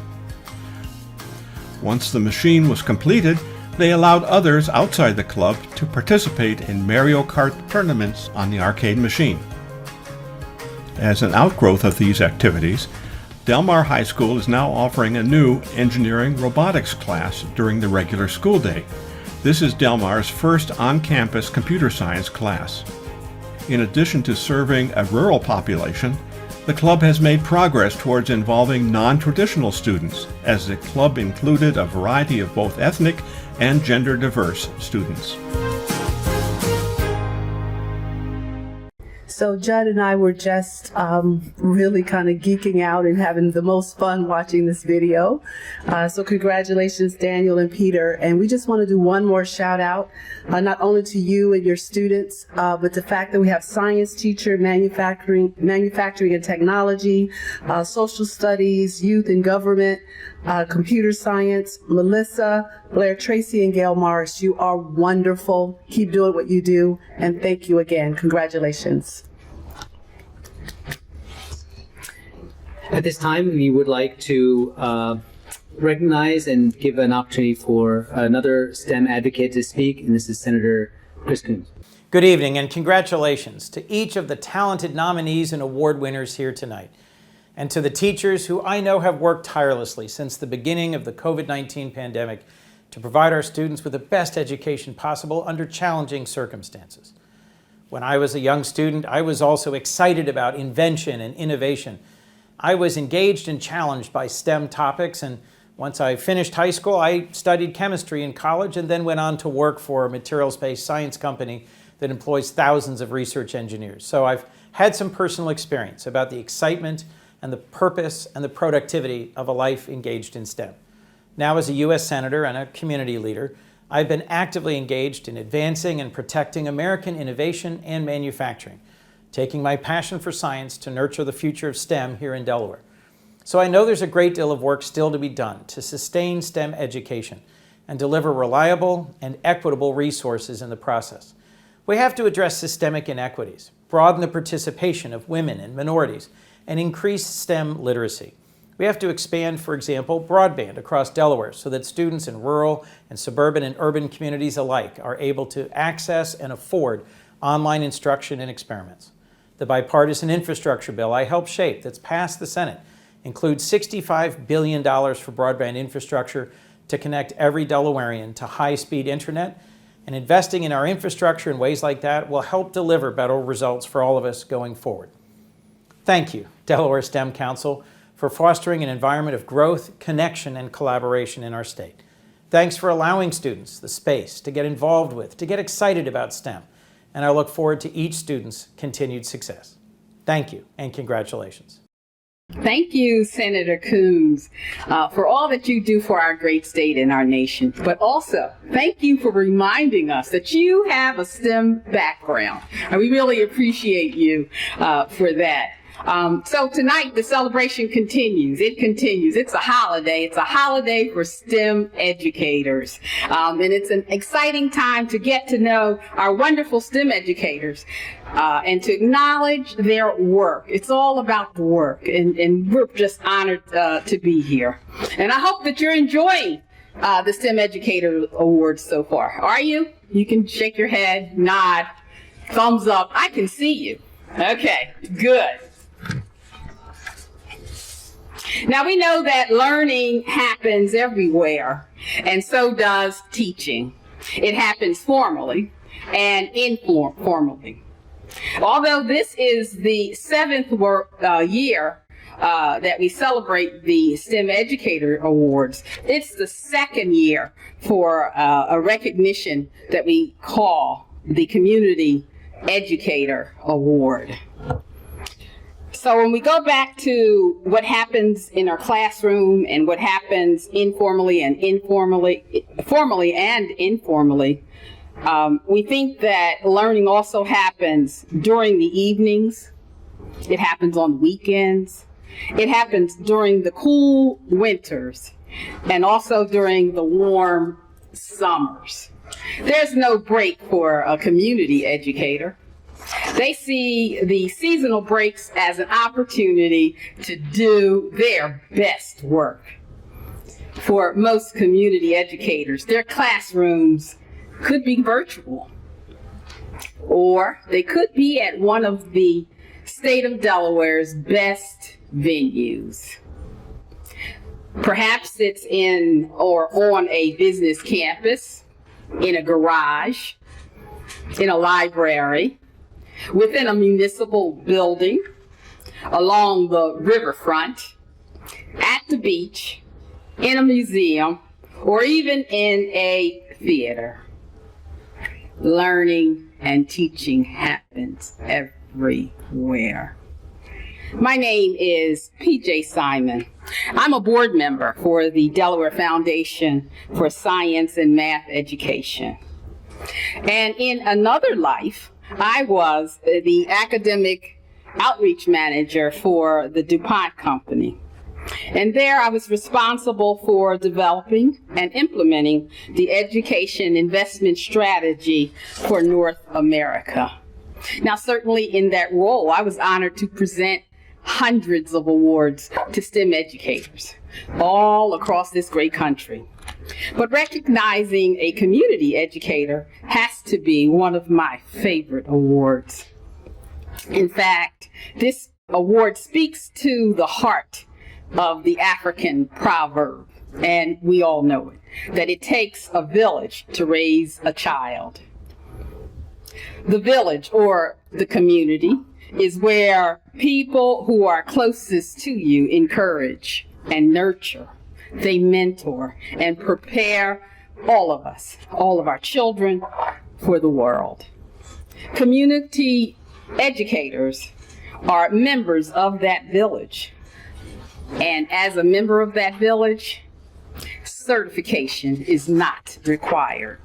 S8: Once the machine was completed, they allowed others outside the club to participate in Mario Kart tournaments on the arcade machine. As an outgrowth of these activities, Delmar High School is now offering a new engineering robotics class during the regular school day. This is Delmar's first on-campus computer science class. In addition to serving a rural population, the club has made progress towards involving non-traditional students, as the club included a variety of both ethnic and gender-diverse students.
S2: So Judd and I were just really kind of geeking out and having the most fun watching this video. So congratulations, Daniel and Peter. And we just want to do one more shout out, not only to you and your students, but the fact that we have science teacher, manufacturing and technology, social studies, youth and government, computer science, Melissa, Blair, Tracey, and Gail Morris. You are wonderful. Keep doing what you do. And thank you again. Congratulations.
S1: At this time, we would like to recognize and give an opportunity for another STEM advocate to speak, and this is Senator Chris Coons.
S14: Good evening, and congratulations to each of the talented nominees and award winners here tonight, and to the teachers who I know have worked tirelessly since the beginning of the COVID-19 pandemic to provide our students with the best education possible under challenging circumstances. When I was a young student, I was also excited about invention and innovation. I was engaged and challenged by STEM topics, and once I finished high school, I studied chemistry in college and then went on to work for a materials-based science company that employs thousands of research engineers. So I've had some personal experience about the excitement and the purpose and the productivity of a life engaged in STEM. Now, as a U.S. Senator and a community leader, I've been actively engaged in advancing and protecting American innovation and manufacturing, taking my passion for science to nurture the future of STEM here in Delaware. So I know there's a great deal of work still to be done to sustain STEM education and deliver reliable and equitable resources in the process. We have to address systemic inequities, broaden the participation of women and minorities, and increase STEM literacy. We have to expand, for example, broadband across Delaware so that students in rural and suburban and urban communities alike are able to access and afford online instruction and experiments. The bipartisan infrastructure bill I helped shape that's passed the Senate includes $65 billion for broadband infrastructure to connect every Delawarean to high-speed internet, and investing in our infrastructure in ways like that will help deliver better results for all of us going forward. Thank you, Delaware STEM Council, for fostering an environment of growth, connection, and collaboration in our state. Thanks for allowing students the space to get involved with, to get excited about STEM, and I look forward to each student's continued success. Thank you, and congratulations.
S15: Thank you, Senator Coons, for all that you do for our great state and our nation. But also, thank you for reminding us that you have a STEM background. And we really appreciate you for that. So tonight, the celebration continues. It continues. It's a holiday. It's a holiday for STEM educators. And it's an exciting time to get to know our wonderful STEM educators and to acknowledge their work. It's all about the work, and we're just honored to be here. And I hope that you're enjoying the STEM Educator Awards so far. Are you? You can shake your head, nod, thumbs up. I can see you. Okay, good. Now, we know that learning happens everywhere, and so does teaching. It happens formally and informally. Although this is the 7th year that we celebrate the STEM Educator Awards, it's the 2nd year for a recognition that we call the Community Educator Award. So when we go back to what happens in our classroom and what happens formally and informally, we think that learning also happens during the evenings. It happens on weekends. It happens during the cool winters and also during the warm summers. There's no break for a community educator. They see the seasonal breaks as an opportunity to do their best work. For most community educators, their classrooms could be virtual, or they could be at one of the state of Delaware's best venues. Perhaps it's in or on a business campus, in a garage, in a library, within a municipal building, along the riverfront, at the beach, in a museum, or even in a theater. Learning and teaching happens everywhere. My name is PJ Simon. I'm a board member for the Delaware Foundation for Science and Math Education. And in another life, I was the academic outreach manager for the DuPont Company. And there I was responsible for developing and implementing the education investment strategy for North America. Now, certainly in that role, I was honored to present hundreds of awards to STEM educators all across this great country. But recognizing a community educator has to be one of my favorite awards. In fact, this award speaks to the heart of the African proverb, and we all know it, that it takes a village to raise a child. The village, or the community, is where people who are closest to you encourage and nurture. They mentor and prepare all of us, all of our children, for the world. Community educators are members of that village. And as a member of that village, certification is not required.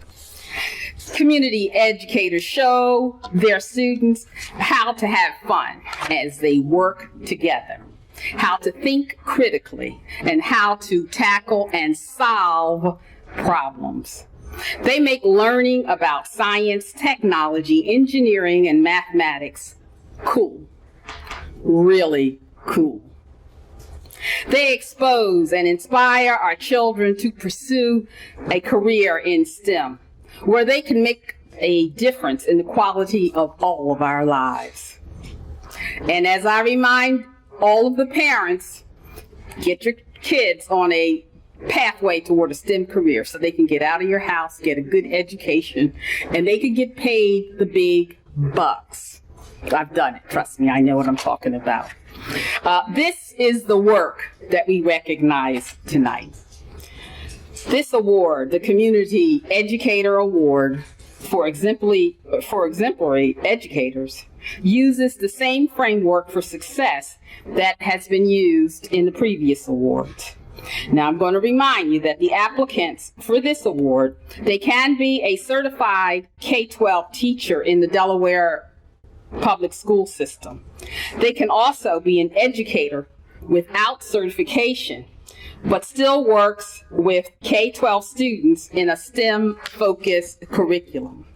S15: Community educators show their students how to have fun as they work together, how to think critically, and how to tackle and solve problems. They make learning about science, technology, engineering, and mathematics cool, really cool. They expose and inspire our children to pursue a career in STEM, where they can make a difference in the quality of all of our lives. And as I remind all of the parents, get your kids on a pathway toward a STEM career so they can get out of your house, get a good education, and they can get paid the big bucks. I've done it, trust me, I know what I'm talking about. This is the work that we recognize tonight. This award, the Community Educator Award for exemplary educators, uses the same framework for success that has been used in the previous awards. Now, I'm going to remind you that the applicants for this award, they can be a certified K-12 teacher in the Delaware public school system. They can also be an educator without certification, but still works with K-12 students in a STEM-focused curriculum.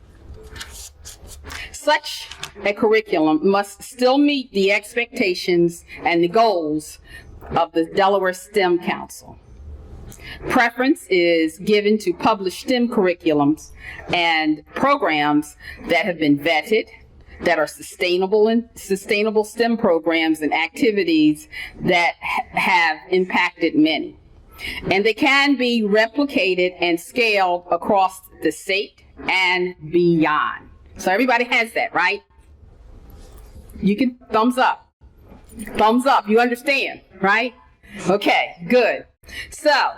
S15: Such a curriculum must still meet the expectations and the goals of the Delaware STEM Council. Preference is given to published STEM curriculums and programs that have been vetted, that are sustainable STEM programs and activities that have impacted many. And they can be replicated and scaled across the state and beyond. So everybody has that, right? You can thumbs up. Thumbs up, you understand, right? Okay, good. So,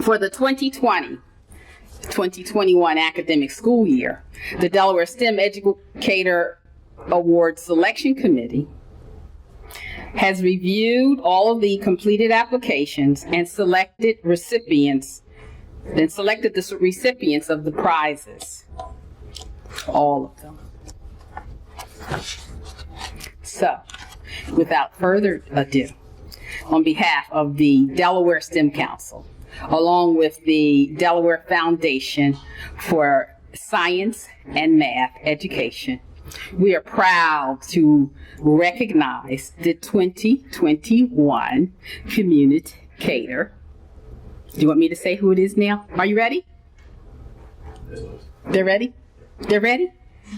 S15: for the 2020-2021 academic school year, the Delaware STEM Educator Awards Selection Committee has reviewed all of the completed applications and selected the recipients of the prizes. All of them. So, without further ado, on behalf of the Delaware STEM Council, along with the Delaware Foundation for Science and Math Education, we are proud to recognize the 2021 Communicator. Do you want me to say who it is now? Are you ready? They're ready? They're ready?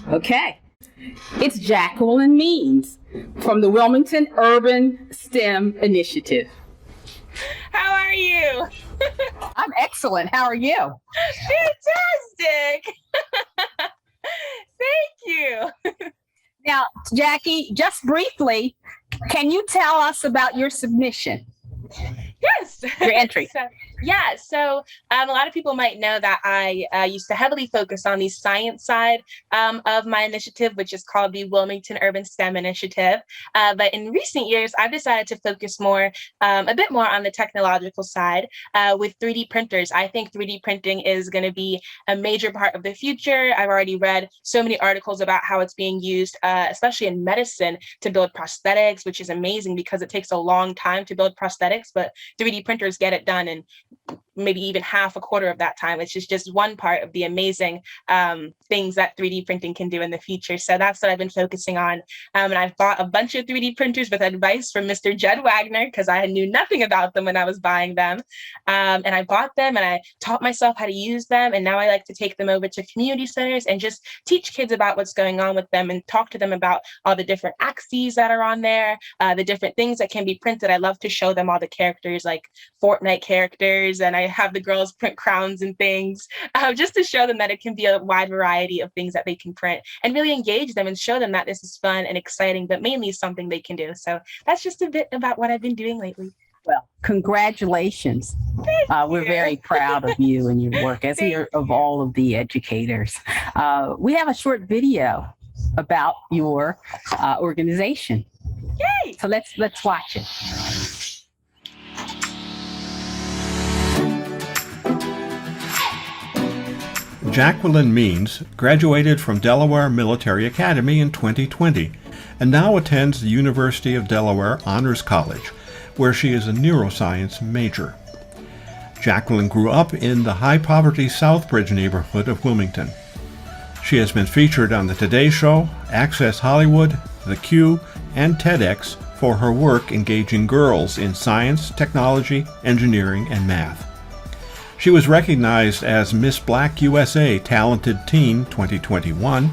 S15: Okay. It's Jacqueline Means from the Wilmington Urban STEM Initiative.
S16: How are you?
S2: I'm excellent. How are you?
S16: Fantastic. Thank you.
S2: Now, Jackie, just briefly, can you tell us about your submission?
S16: Yes.
S2: Your entry.
S16: So a lot of people might know that I used to heavily focus on the science side of my initiative, which is called the Wilmington Urban STEM Initiative. But in recent years, I've decided to focus a bit more on the technological side with 3D printers. I think 3D printing is going to be a major part of the future. I've already read so many articles about how it's being used, especially in medicine, to build prosthetics, which is amazing because it takes a long time to build prosthetics, but 3D printers get it done in maybe even half a quarter of that time. It's just one part of the amazing things that 3D printing can do in the future. So that's what I've been focusing on. And I've bought a bunch of 3D printers with advice from Mr. Jed Wagner, because I knew nothing about them when I was buying them. And I bought them and I taught myself how to use them. And now I like to take them over to community centers and just teach kids about what's going on with them and talk to them about all the different axes that are on there, the different things that can be printed. I love to show them all the characters, like Fortnite characters, and I have the girls print crowns and things, just to show them that it can be a wide variety of things that they can print and really engage them and show them that this is fun and exciting, but mainly something they can do. So that's just a bit about what I've been doing lately.
S2: Well,
S15: Congratulations. We're very proud of you and your work, as we are of all of the educators. We have a short video about your organization.
S16: Yay!
S15: So let's watch it.
S8: Jacqueline Means graduated from Delaware Military Academy in 2020 and now attends the University of Delaware Honors College, where she is a neuroscience major. Jacqueline grew up in the high-poverty Southbridge neighborhood of Wilmington. She has been featured on The Today Show, Access Hollywood, The Q, and TEDx for her work engaging girls in science, technology, engineering, and math. She was recognized as Miss Black USA Talented Teen 2021.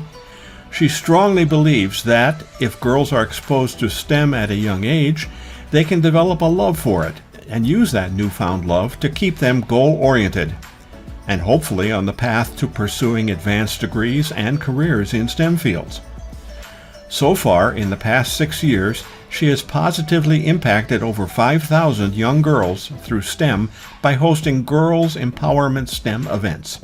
S8: She strongly believes that if girls are exposed to STEM at a young age, they can develop a love for it and use that newfound love to keep them goal-oriented and hopefully on the path to pursuing advanced degrees and careers in STEM fields. So far, in the past 6 years, she has positively impacted over 5,000 young girls through STEM by hosting Girls Empowerment STEM events.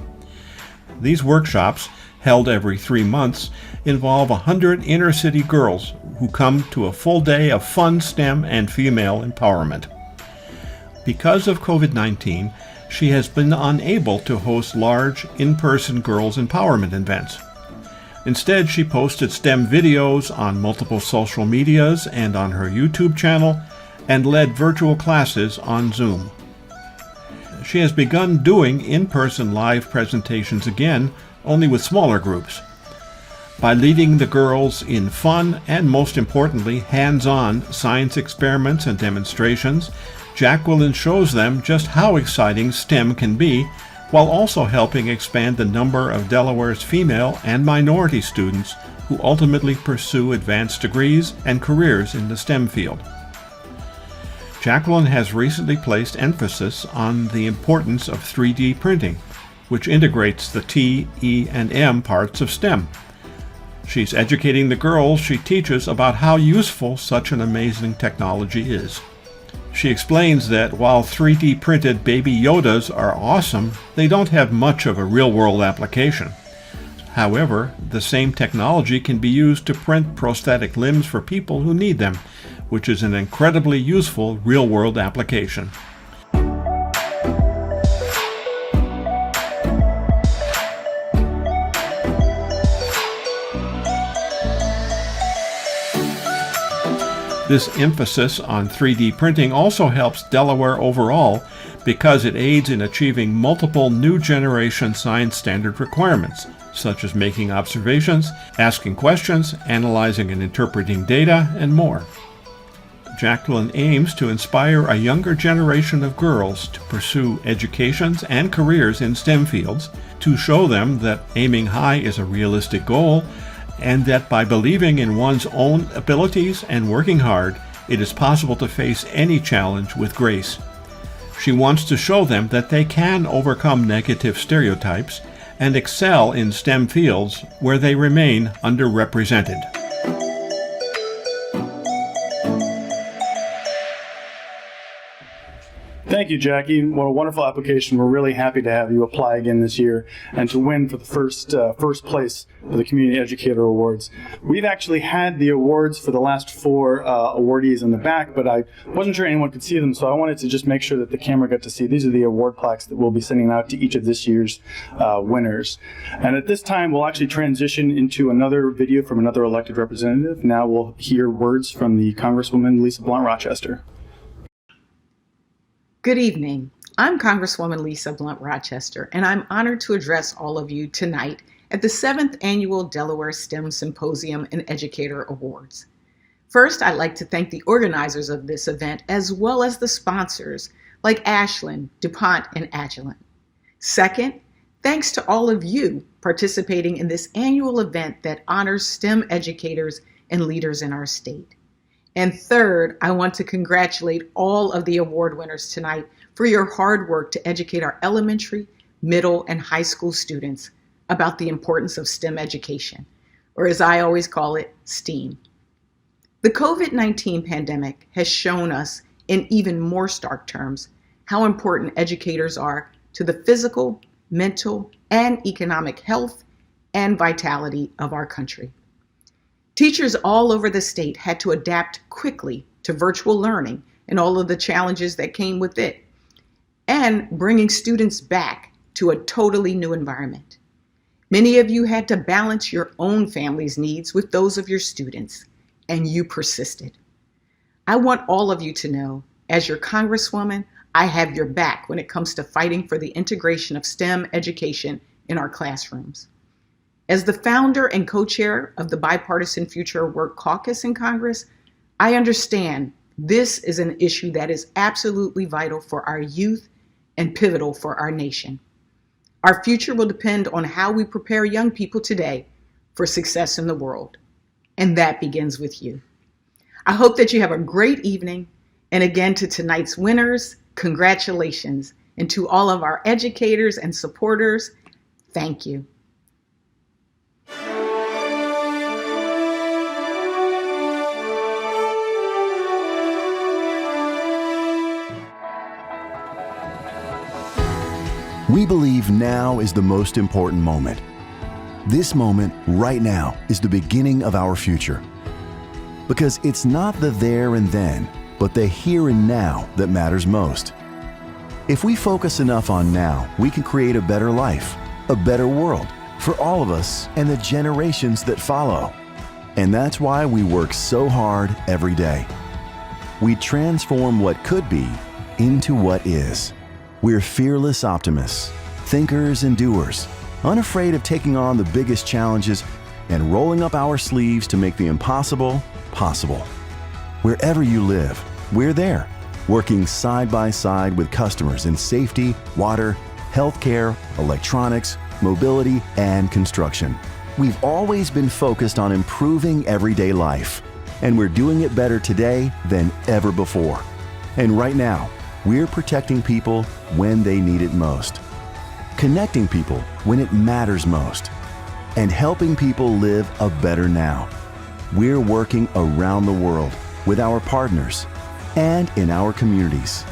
S8: These workshops, held every 3 months, involve 100 inner-city girls who come to a full day of fun STEM and female empowerment. Because of COVID-19, she has been unable to host large, in-person girls empowerment events. Instead, she posted STEM videos on multiple social medias and on her YouTube channel, and led virtual classes on Zoom. She has begun doing in-person live presentations again, only with smaller groups. By leading the girls in fun and, most importantly, hands-on science experiments and demonstrations, Jacqueline shows them just how exciting STEM can be, while also helping expand the number of Delaware's female and minority students who ultimately pursue advanced degrees and careers in the STEM field. Jacqueline has recently placed emphasis on the importance of 3D printing, which integrates the T, E, and M parts of STEM. She's educating the girls she teaches about how useful such an amazing technology is. She explains that while 3D printed baby Yodas are awesome, they don't have much of a real-world application. However, the same technology can be used to print prosthetic limbs for people who need them, which is an incredibly useful real-world application. This emphasis on 3D printing also helps Delaware overall because it aids in achieving multiple new generation science standard requirements, such as making observations, asking questions, analyzing and interpreting data, and more. Jacqueline aims to inspire a younger generation of girls to pursue educations and careers in STEM fields, to show them that aiming high is a realistic goal, and that by believing in one's own abilities and working hard, it is possible to face any challenge with grace. She wants to show them that they can overcome negative stereotypes and excel in STEM fields where they remain underrepresented.
S6: Thank you, Jackie. What a wonderful application. We're really happy to have you apply again this year and to win for the first place for the Community Educator Awards. We've actually had the awards for the last 4 awardees in the back, but I wasn't sure anyone could see them, so I wanted to just make sure that the camera got to see. These are the award plaques that we'll be sending out to each of this year's winners. And at this time, we'll actually transition into another video from another elected representative. Now we'll hear words from the Congresswoman Lisa Blunt-Rochester.
S17: Good evening. I'm Congresswoman Lisa Blunt-Rochester, and I'm honored to address all of you tonight at the 7th Annual Delaware STEM Symposium and Educator Awards. First, I'd like to thank the organizers of this event, as well as the sponsors like Ashland, DuPont, and Agilent. Second, thanks to all of you participating in this annual event that honors STEM educators and leaders in our state. And third, I want to congratulate all of the award winners tonight for your hard work to educate our elementary, middle, and high school students about the importance of STEM education, or as I always call it, STEAM. The COVID-19 pandemic has shown us in even more stark terms, how important educators are to the physical, mental, and economic health and vitality of our country. Teachers all over the state had to adapt quickly to virtual learning and all of the challenges that came with it, and bringing students back to a totally new environment. Many of you had to balance your own family's needs with those of your students, and you persisted. I want all of you to know, as your Congresswoman, I have your back when it comes to fighting for the integration of STEM education in our classrooms. As the founder and co-chair of the Bipartisan Future Work Caucus in Congress, I understand this is an issue that is absolutely vital for our youth and pivotal for our nation. Our future will depend on how we prepare young people today for success in the world, and that begins with you. I hope that you have a great evening, and again, to tonight's winners, congratulations, and to all of our educators and supporters, thank you.
S18: We believe now is the most important moment. This moment, right now, is the beginning of our future. Because it's not the there and then, but the here and now that matters most. If we focus enough on now, we can create a better life, a better world, for all of us and the generations that follow. And that's why we work so hard every day. We transform what could be into what is. We're fearless optimists, thinkers and doers, unafraid of taking on the biggest challenges and rolling up our sleeves to make the impossible possible. Wherever you live, we're there, working side by side with customers in safety, water, healthcare, electronics, mobility, and construction. We've always been focused on improving everyday life, and we're doing it better today than ever before. And right now, we're protecting people when they need it most, connecting people when it matters most, and helping people live a better now. We're working around the world with our partners and in our communities.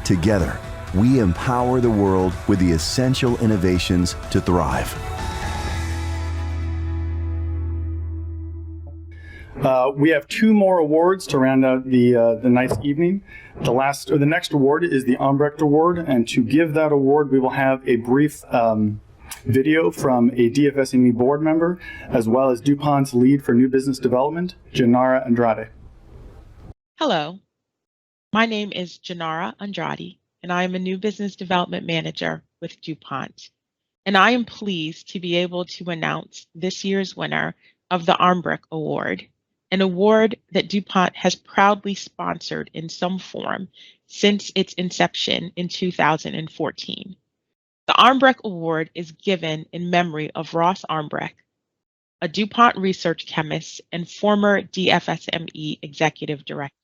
S18: Together, we empower the world with the essential innovations to thrive.
S6: We have two more awards to round out the night's evening. The next award is the Umbrecht Award, and to give that award, we will have a brief video from a DFSME board member, as well as DuPont's lead for new business development, Janara Andrade.
S19: Hello, my name is Janara Andrade, and I am a new business development manager with DuPont. And I am pleased to be able to announce this year's winner of the Umbrecht Award, an award that DuPont has proudly sponsored in some form since its inception in 2014. The Umbrecht Award is given in memory of Ross Umbrecht, a DuPont research chemist and former DFSME executive director.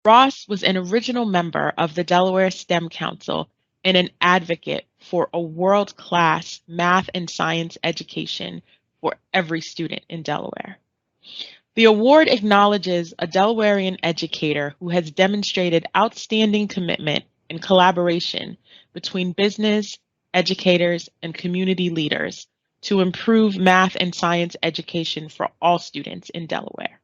S19: Ross was an original member of the Delaware STEM Council and an advocate for a world-class math and science education for every student in Delaware. The award acknowledges a Delawarean educator who has demonstrated outstanding commitment and collaboration between business, educators, and community leaders to improve math and science education for all students in Delaware.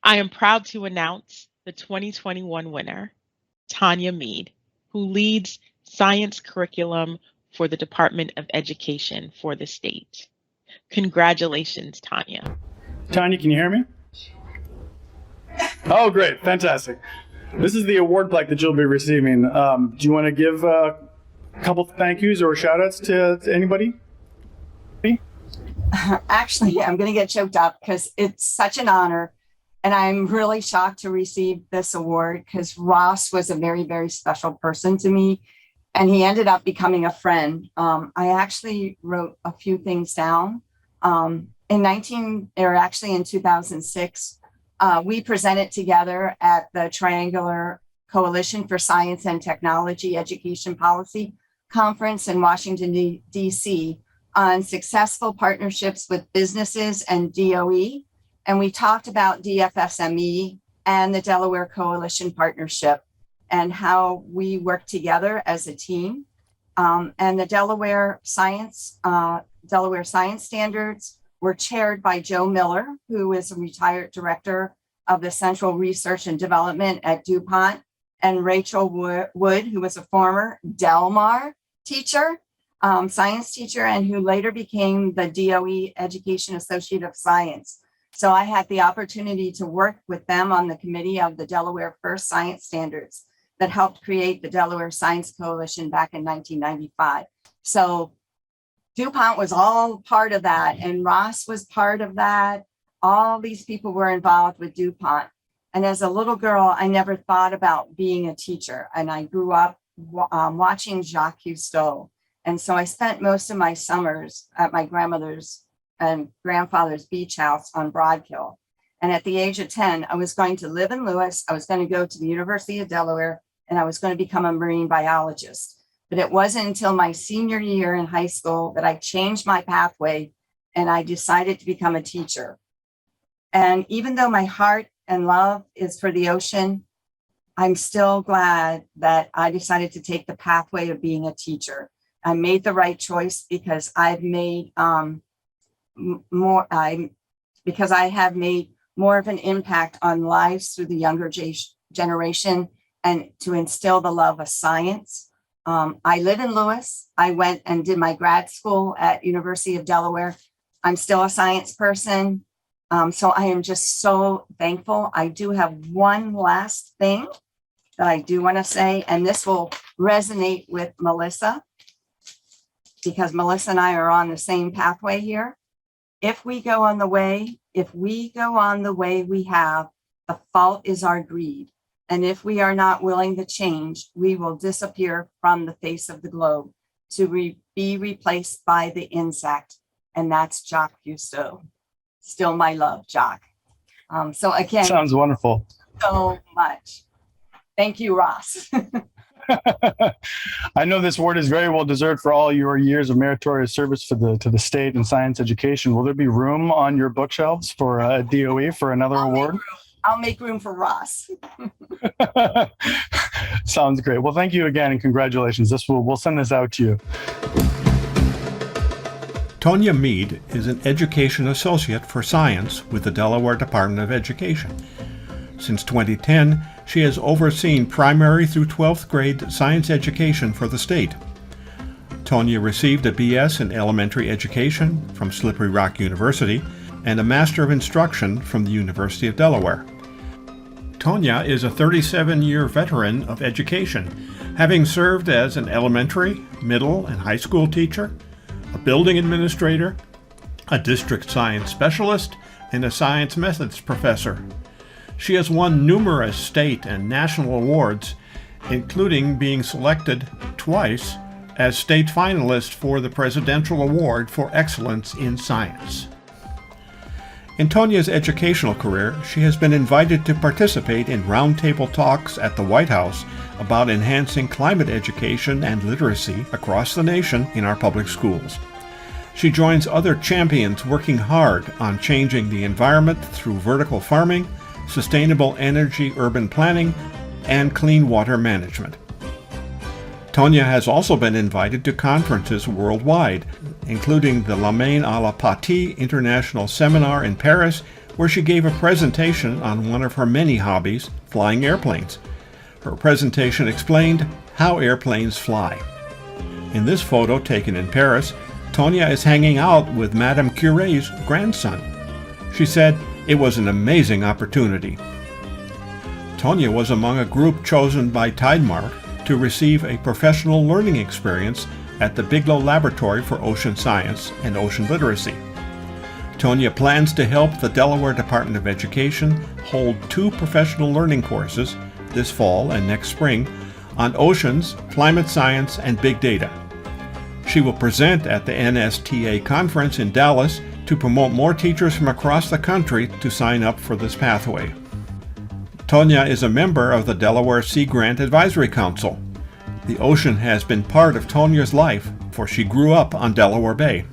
S19: I am proud to announce the 2021 winner, Tanya Mead, who leads science curriculum for the Department of Education for the state. Congratulations, Tanya.
S6: Tanya, can you hear me? Oh, great. Fantastic. This is the award plaque that you'll be receiving. Do you want to give a couple thank yous or shout outs to anybody?
S20: Actually, I'm going to get choked up because it's such an honor. And I'm really shocked to receive this award because Ross was a very, very special person to me. And he ended up becoming a friend. I actually wrote a few things down. In 2006, we presented together at the Triangular Coalition for Science and Technology Education Policy Conference in Washington, D.C. on successful partnerships with businesses and DOE. And we talked about DFSME and the Delaware Coalition Partnership, and how we work together as a team. And the Delaware Science Standards were chaired by Joe Miller, who is a retired director of the Central Research and Development at DuPont, and Rachel Wood, who was a former Delmar teacher, science teacher, and who later became the DOE Education Associate of Science. So I had the opportunity to work with them on the committee of the Delaware First Science Standards that helped create the Delaware Science Coalition back in 1995. So DuPont was all part of that, and Ross was part of that. All these people were involved with DuPont. And as a little girl, I never thought about being a teacher. And I grew up watching Jacques Cousteau. And so I spent most of my summers at my grandmother's and grandfather's beach house on Broad Hill. And at the age of 10, I was going to live in Lewis. I was going to go to the University of Delaware, and I was going to become a marine biologist. But it wasn't until my senior year in high school that I changed my pathway and I decided to become a teacher. And even though my heart and love is for the ocean, I'm still glad that I decided to take the pathway of being a teacher. I made the right choice because I've made because I have made more of an impact on lives through the younger generation and to instill the love of science. I live in Lewis. I went and did my grad school at University of Delaware. I'm still a science person. So I am just so thankful. I do have one last thing that I do want to say, and this will resonate with Melissa, because Melissa and I are on the same pathway here. If we go on the way we have, the fault is our greed. And if we are not willing to change, we will disappear from the face of the globe to be replaced by the insect. And that's Jacques Cousteau. Still my love, Jacques. So again,
S6: sounds wonderful.
S20: So much. Thank you, Ross.
S6: I know this award is very well deserved for all your years of meritorious service to the state and science education. Will there be room on your bookshelves for DOE for another award?
S20: I'll make room for Ross.
S6: Sounds great. Well, thank you again and congratulations. We'll send this out to you.
S8: Tonya Mead is an Education Associate for Science with the Delaware Department of Education. Since 2010, she has overseen primary through 12th grade science education for the state. Tonya received a BS in elementary education from Slippery Rock University and a Master of Instruction from the University of Delaware. Tonya is a 37-year veteran of education, having served as an elementary, middle, and high school teacher, a building administrator, a district science specialist, and a science methods professor. She has won numerous state and national awards, including being selected twice as state finalist for the Presidential Award for Excellence in Science. In Tonya's educational career, she has been invited to participate in roundtable talks at the White House about enhancing climate education and literacy across the nation in our public schools. She joins other champions working hard on changing the environment through vertical farming, sustainable energy urban planning, and clean water management. Tonya has also been invited to conferences worldwide, including the La Main à la Pâtie International Seminar in Paris, where she gave a presentation on one of her many hobbies, flying airplanes. Her presentation explained how airplanes fly. In this photo taken in Paris, Tonya is hanging out with Madame Curie's grandson. She said, "It was an amazing opportunity." Tonya was among a group chosen by Tidemark to receive a professional learning experience at the Bigelow Laboratory for Ocean Science and Ocean Literacy. Tonya plans to help the Delaware Department of Education hold 2 professional learning courses this fall and next spring on oceans, climate science, and big data. She will present at the NSTA conference in Dallas to promote more teachers from across the country to sign up for this pathway. Tonya is a member of the Delaware Sea Grant Advisory Council. The ocean has been part of Tonya's life, for she grew up on Delaware Bay.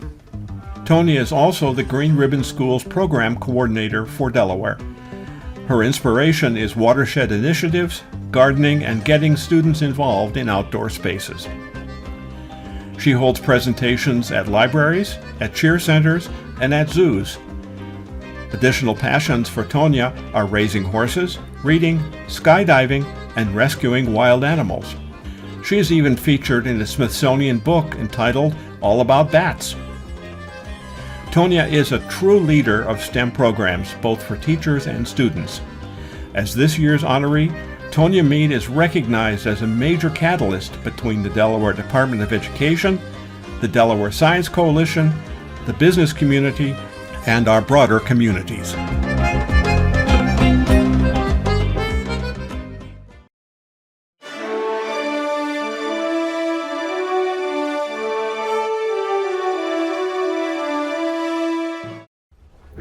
S8: Tonya is also the Green Ribbon Schools Program Coordinator for Delaware. Her inspiration is watershed initiatives, gardening, and getting students involved in outdoor spaces. She holds presentations at libraries, at cheer centers, and at zoos. Additional passions for Tonya are raising horses, reading, skydiving, and rescuing wild animals. She is even featured in a Smithsonian book entitled All About Bats. Tonya is a true leader of STEM programs, both for teachers and students. As this year's honoree, Tonya Mead is recognized as a major catalyst between the Delaware Department of Education, the Delaware Science Coalition, the business community, and our broader communities.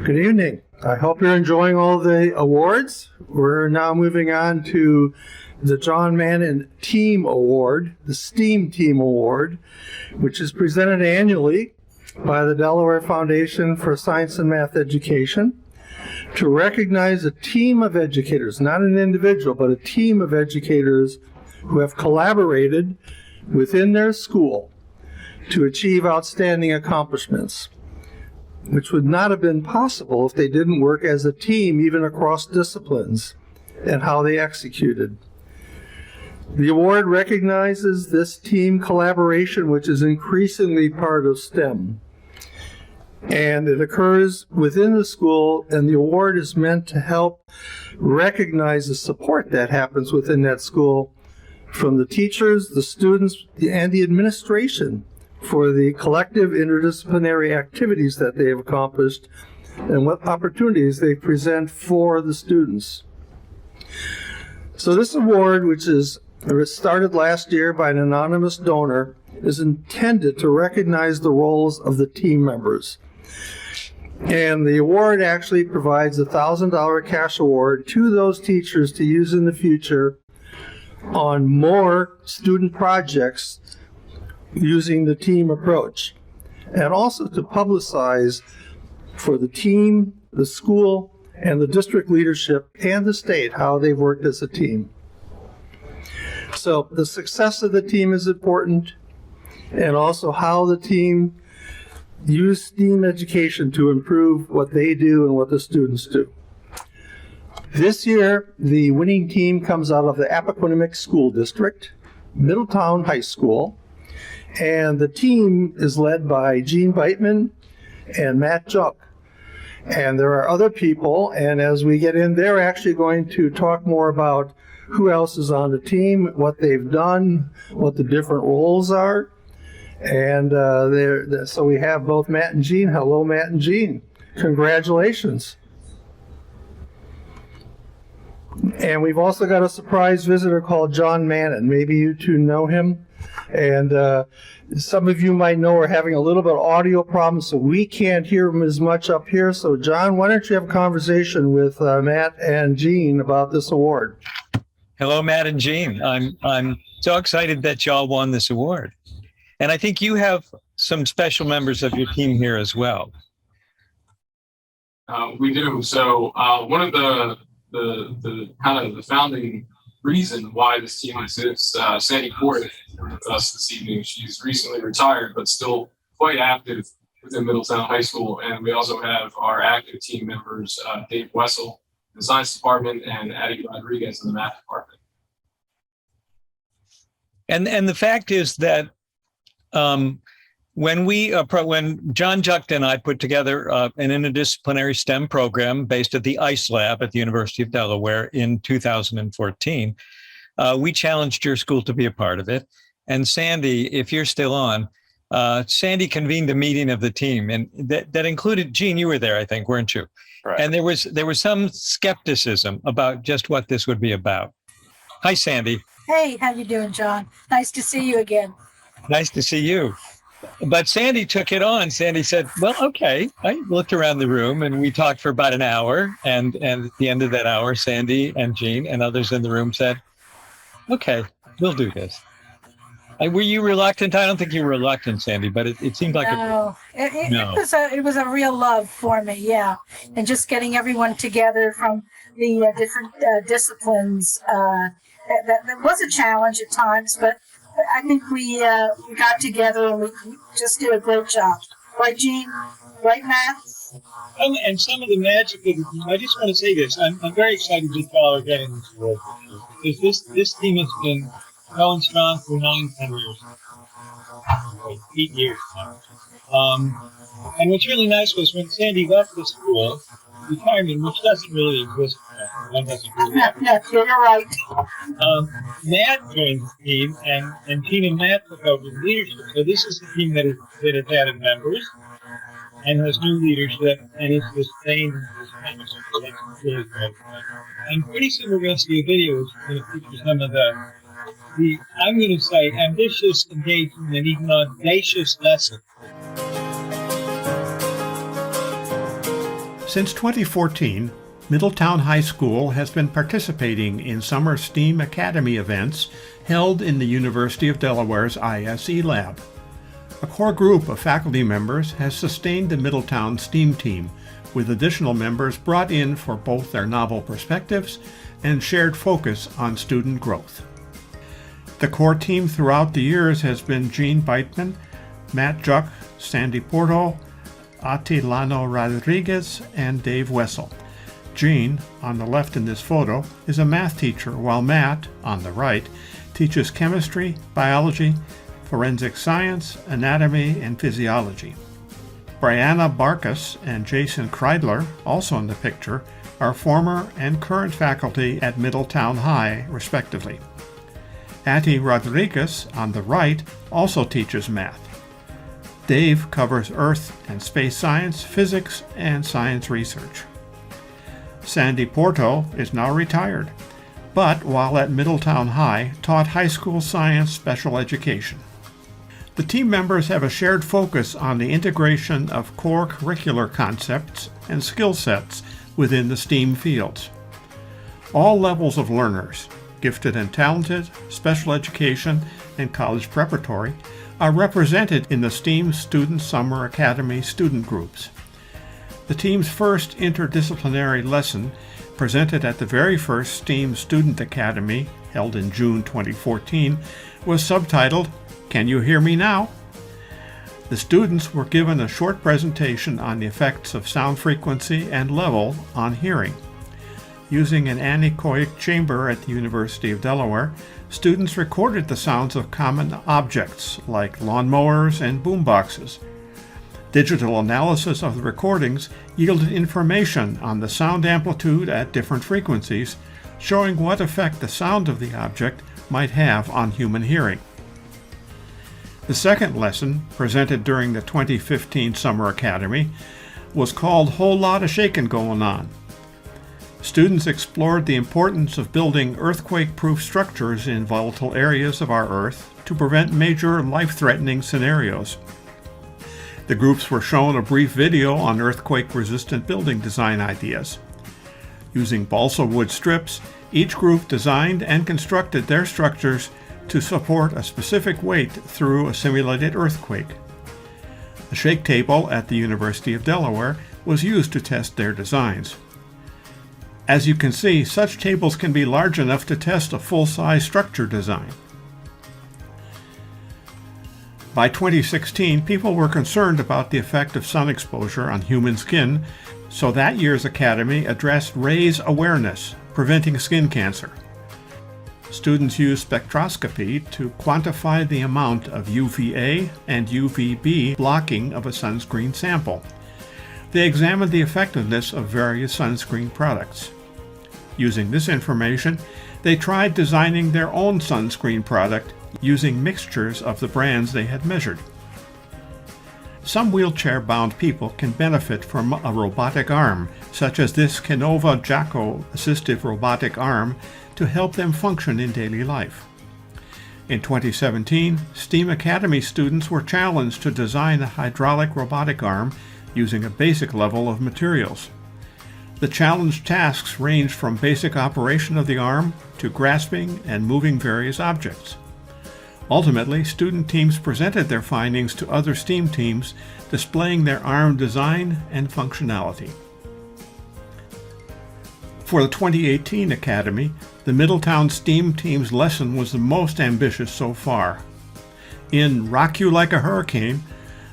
S21: Good evening. I hope you're enjoying all the awards. We're now moving on to the John Mannon Team Award, the STEAM Team Award, which is presented annually by the Delaware Foundation for Science and Math Education to recognize a team of educators, not an individual, but a team of educators who have collaborated within their school to achieve outstanding accomplishments, which would not have been possible if they didn't work as a team, even across disciplines, and how they executed. The award recognizes this team collaboration, which is increasingly part of STEM. And it occurs within the school, and the award is meant to help recognize the support that happens within that school from the teachers, the students, and the administration for the collective interdisciplinary activities that they have accomplished and what opportunities they present for the students. So this award, which is started last year by an anonymous donor, is intended to recognize the roles of the team members. And the award actually provides a $1,000 cash award to those teachers to use in the future on more student projects using the team approach, and also to publicize for the team, the school, and the district leadership and the state how they've worked as a team. So the success of the team is important, and also how the team use STEAM education to improve what they do and what the students do. This year, the winning team comes out of the Appoquinimink School District, Middletown High School, and the team is led by Gene Beitman and Matt Juck. And there are other people, and as we get in, they're actually going to talk more about who else is on the team, what they've done, what the different roles are. And so we have both Matt and Gene. Hello, Matt and Gene. Congratulations. And we've also got a surprise visitor called John Mannon. Maybe you two know him. And some of you might know we're having a little bit of audio problems, so we can't hear him as much up here. So John, why don't you have a conversation with Matt and Gene about this award?
S22: Hello, Matt and Gene. I'm so excited that y'all won this award. And I think you have some special members of your team here as well.
S23: We do. So one of the kind of the founding reason why this team exists, Sandy Ford is with us this evening. She's recently retired, but still quite active within Middletown High School. And we also have our active team members, Dave Wessel in the science department and Addie Rodriguez in the math department.
S22: And the fact is that when John Jucht and I put together an interdisciplinary STEM program based at the ICE Lab at the University of Delaware in 2014, we challenged your school to be a part of it. And Sandy, if you're still on, Sandy convened a meeting of the team, and that included, Gene, you were there, I think, weren't you?
S23: Right.
S22: And there was some skepticism about just what this would be about. Hi, Sandy.
S24: Hey, how you doing, John? Nice to see you again.
S22: Nice to see you. But Sandy took it on. Sandy said, well, okay. I looked around the room and we talked for about an hour. And at the end of that hour, Sandy and Gene and others in the room said, okay, we'll do this. Were you reluctant? I don't think you were reluctant, Sandy, but it seemed like
S24: it was a real love for me, yeah. And just getting everyone together from the different disciplines. That was a challenge at times, but I think we got together and we just did a great job. Right, Gene? Right, Matt?
S22: And some of the magic of the team, I just want to say this. I'm very excited that y'all are getting this award because this team has been going strong for 10 years. 8 years now. And what's really nice was when Sandy left the school, retirement, which doesn't really exist. One doesn't really
S24: Yeah, you're right.
S22: Matt joined the team, and Tina and Matt took over the leadership. So this is the team that has added members and has new leadership, and it's the same. Really good. And pretty soon we're going to see a video which is going to feature some of the I'm going to say, ambitious, engaging, and even audacious lessons.
S8: Since 2014, Middletown High School has been participating in summer STEAM Academy events held in the University of Delaware's ISE lab. A core group of faculty members has sustained the Middletown STEAM team, with additional members brought in for both their novel perspectives and shared focus on student growth. The core team throughout the years has been Gene Beitman, Matt Juck, Sandy Porto, Atilano Rodriguez, and Dave Wessel. Gene, on the left in this photo, is a math teacher, while Matt, on the right, teaches chemistry, biology, forensic science, anatomy, and physiology. Brianna Barkas and Jason Kreidler, also in the picture, are former and current faculty at Middletown High, respectively. Ati Rodriguez, on the right, also teaches math. Dave covers earth and space science, physics, and science research. Sandy Porto is now retired, but while at Middletown High, taught high school science special education. The team members have a shared focus on the integration of core curricular concepts and skill sets within the STEAM fields. All levels of learners, gifted and talented, special education, and college preparatory, are represented in the STEAM Student Summer Academy student groups. The team's first interdisciplinary lesson, presented at the very first STEAM Student Academy, held in June 2014, was subtitled, "Can You Hear Me Now?" The students were given a short presentation on the effects of sound frequency and level on hearing. Using an anechoic chamber at the University of Delaware, students recorded the sounds of common objects like lawnmowers and boomboxes. Digital analysis of the recordings yielded information on the sound amplitude at different frequencies, showing what effect the sound of the object might have on human hearing. The second lesson, presented during the 2015 Summer Academy, was called "Whole Lotta Shakin' Goin' On." Students explored the importance of building earthquake-proof structures in volatile areas of our Earth to prevent major life-threatening scenarios. The groups were shown a brief video on earthquake-resistant building design ideas. Using balsa wood strips, each group designed and constructed their structures to support a specific weight through a simulated earthquake. The shake table at the University of Delaware was used to test their designs. As you can see, such tables can be large enough to test a full-size structure design. By 2016, people were concerned about the effect of sun exposure on human skin, so that year's Academy addressed rays awareness, preventing skin cancer. Students used spectroscopy to quantify the amount of UVA and UVB blocking of a sunscreen sample. They examined the effectiveness of various sunscreen products. Using this information, they tried designing their own sunscreen product using mixtures of the brands they had measured. Some wheelchair-bound people can benefit from a robotic arm, such as this Canova Jacko assistive robotic arm, to help them function in daily life. In 2017, STEAM Academy students were challenged to design a hydraulic robotic arm using a basic level of materials. The challenged tasks ranged from basic operation of the arm to grasping and moving various objects. Ultimately, student teams presented their findings to other STEAM teams, displaying their arm design and functionality. For the 2018 Academy, the Middletown STEAM team's lesson was the most ambitious so far. In Rock You Like a Hurricane,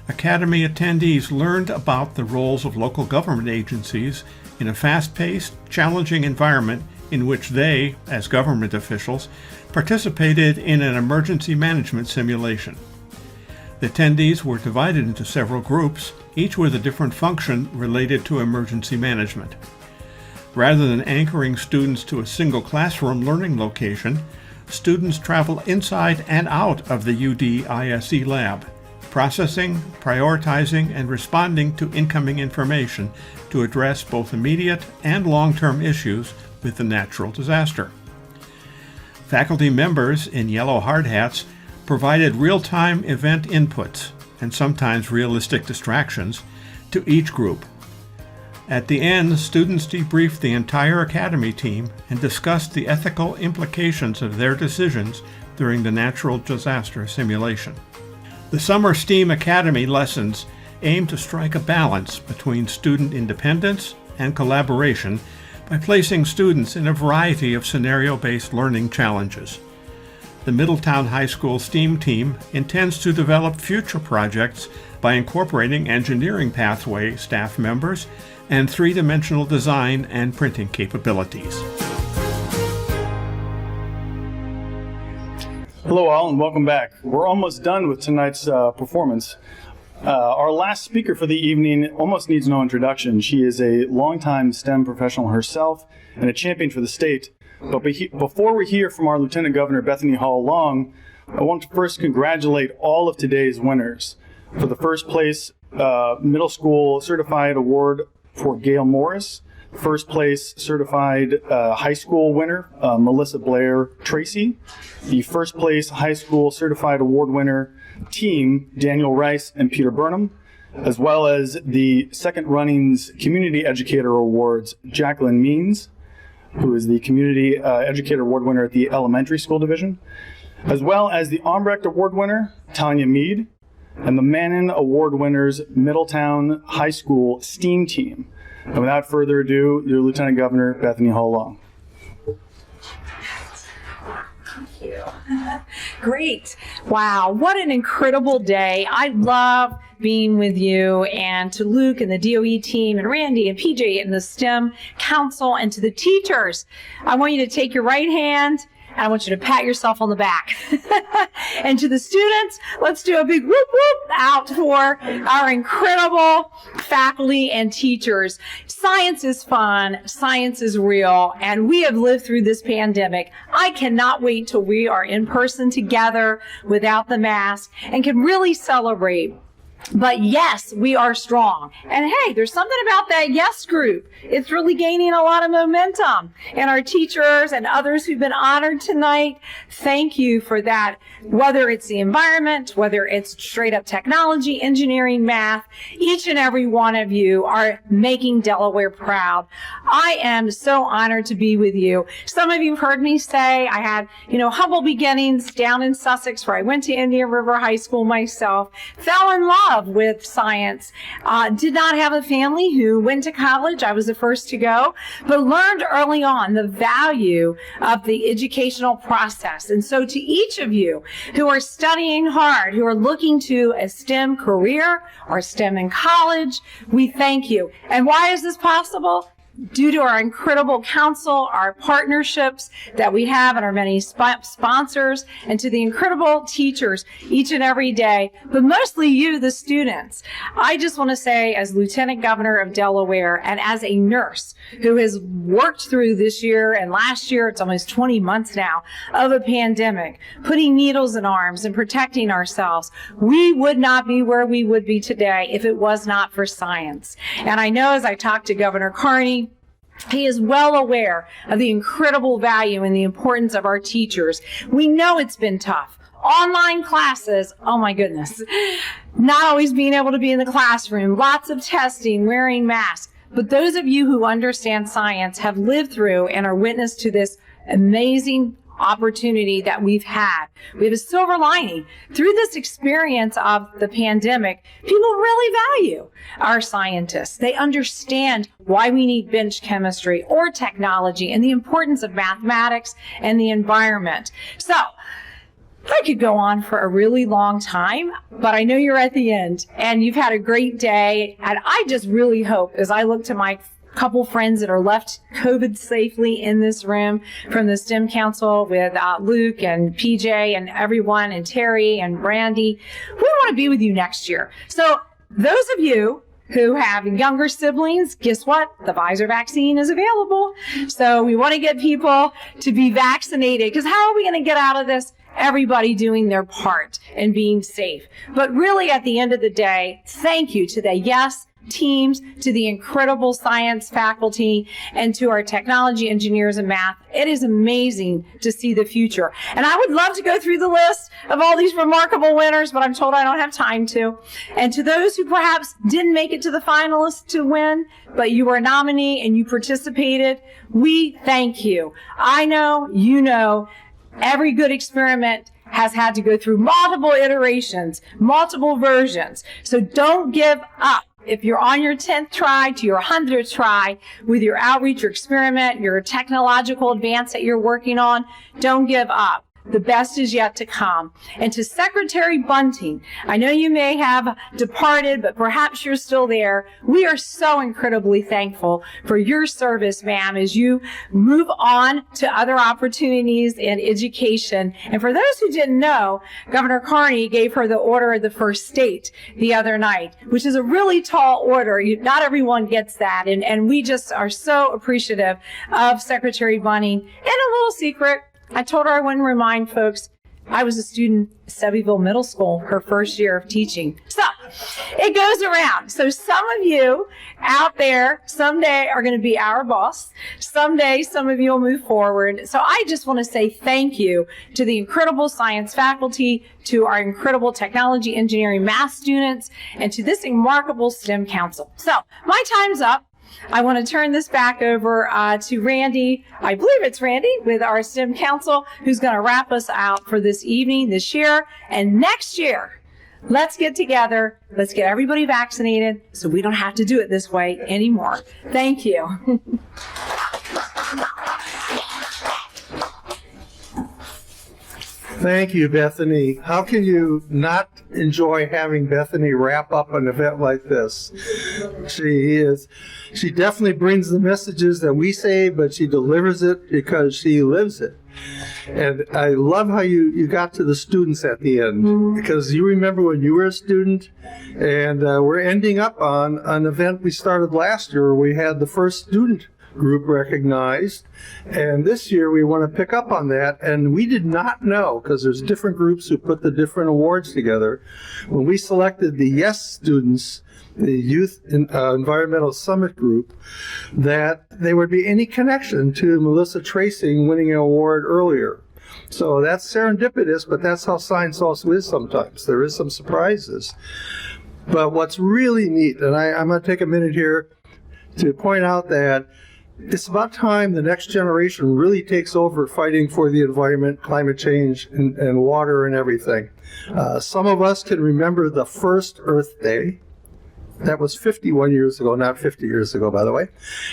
S8: Academy attendees learned about the roles of local government agencies in a fast-paced, challenging environment in which they, as government officials, participated in an emergency management simulation. The attendees were divided into several groups, each with a different function related to emergency management. Rather than anchoring students to a single classroom learning location, students travel inside and out of the UD ISE lab, processing, prioritizing, and responding to incoming information to address both immediate and long-term issues with the natural disaster. Faculty members in yellow hard hats provided real-time event inputs, and sometimes realistic distractions, to each group. At the end, students debriefed the entire Academy team and discussed the ethical implications of their decisions during the natural disaster simulation. The Summer STEAM Academy lessons aim to strike a balance between student independence and collaboration by placing students in a variety of scenario-based learning challenges. The Middletown High School STEAM team intends to develop future projects by incorporating engineering pathway staff members and three-dimensional design and printing capabilities.
S6: Hello all and welcome back. We're almost done with tonight's performance. Our last speaker for the evening almost needs no introduction. She is a longtime STEM professional herself and a champion for the state. But before we hear from our Lieutenant Governor Bethany Hall Long, I want to first congratulate all of today's winners. For the first place middle school certified award for GAIL Morris, first place certified high school winner Melissa BLAIR Tracey, the first place high school certified award winner team Daniel Rice and Peter Burnham, as well as the second runnings Community Educator Awards Jacqueline Means, who is the Community Educator Award winner at the Elementary School Division, as well as the Albrecht Award winner Tanya Mead, and the Mannon Award winners Middletown High School STEAM team. And without further ado, your Lieutenant Governor Bethany Hall Long.
S3: Thank you. Great. Wow, what an incredible day. I love being with you, and to Luke and the DOE team and Randy and PJ and the STEM Council, and to the teachers. I want you to take your right hand and I want you to pat yourself on the back. And to the students, let's do a big whoop whoop out for our incredible faculty and teachers. Science is fun, science is real, and we have lived through this pandemic. I cannot wait till we are in person together without the mask and can really celebrate. But yes, we are strong. And hey, there's something about that yes group. It's really gaining a lot of momentum. And our teachers and others who've been honored tonight, thank you for that. Whether it's the environment, whether it's straight up technology, engineering, math, each and every one of you are making Delaware proud. I am so honored to be with you. Some of you have heard me say I had, humble beginnings down in Sussex, where I went to Indian River High School myself, fell in love with science, did not have a family who went to college. I was the first to go, but learned early on the value of the educational process. And so to each of you who are studying hard, who are looking to a STEM career or STEM in college, we thank you. And why is this possible? Due to our incredible council, our partnerships that we have, and our many sponsors, and to the incredible teachers each and every day, but mostly you, the students. I just want to say, as Lieutenant Governor of Delaware and as a nurse who has worked through this year and last year, it's almost 20 months now, of a pandemic, putting needles in arms and protecting ourselves, we would not be where we would be today if it was not for science. And I know as I talked to Governor Carney, he is well aware of the incredible value and the importance of our teachers. We know it's been tough. Online classes, oh my goodness. Not always being able to be in the classroom, lots of testing, wearing masks. But those of you who understand science have lived through and are witness to this amazing opportunity that we've had. We have a silver lining. Through this experience of the pandemic, people really value our scientists. They understand why we need bench chemistry or technology and the importance of mathematics and the environment. So, I could go on for a really long time, but I know you're at the end and you've had a great day. And I just really hope, as I look to my couple friends that are left COVID safely in this room from the STEM Council with Luke and PJ and everyone and Terry and Brandy, we want to be with you next year. So those of you who have younger siblings, guess what? The Pfizer vaccine is available. So we want to get people to be vaccinated, because how are we going to get out of this? Everybody doing their part and being safe. But really, at the end of the day, thank you to the YES teams, to the incredible science faculty, and to our technology engineers and math. It is amazing to see the future. And I would love to go through the list of all these remarkable winners, but I'm told I don't have time to. And to those who perhaps didn't make it to the finalists to win, but you were a nominee and you participated, we thank you. I know, you know, every good experiment has had to go through multiple iterations, multiple versions. So don't give up. If you're on your 10th try to your 100th try with your outreach, your experiment, your technological advance that you're working on, don't give up. The best is yet to come. And to Secretary Bunting, I know you may have departed, but perhaps you're still there. We are so incredibly thankful for your service, ma'am, as you move on to other opportunities in education. And for those who didn't know, Governor Carney gave her the Order of the First State the other night, which is a really tall order. Not everyone gets that. And we just are so appreciative of Secretary Bunting. And a little secret, I told her I wouldn't remind folks I was a student at Sebbyville Middle School her first year of teaching. So it goes around. So some of you out there someday are going to be our boss. Someday some of you will move forward. So I just want to say thank you to the incredible science faculty, to our incredible technology, engineering, math students, and to this remarkable STEM Council. So my time's up. I want to turn this back over to Randy. I believe it's Randy with our STEM Council, who's going to wrap us out for this evening, this year. And next year, let's get together. Let's get everybody vaccinated so we don't have to do it this way anymore. Thank you.
S21: Thank you, Bethany. How can you not enjoy having Bethany wrap up an event like this? She definitely brings the messages that we say, but she delivers it because she lives it. And I love how you got to the students at the end, because you remember when you were a student, and we're ending up on an event we started last year where we had the first student group recognized, and this year we want to pick up on that. And we did not know, because there's different groups who put the different awards together, when we selected the YES students, the Youth Environmental Summit group, that there would be any connection to Melissa Tracey winning an award earlier. So that's serendipitous, but that's how science also is sometimes. There is some surprises. But what's really neat, and I'm going to take a minute here to point out that it's about time the next generation really takes over fighting for the environment, climate change, and water and everything. Some of us can remember the first Earth Day. That was 51 years ago, not 50 years ago, by the way,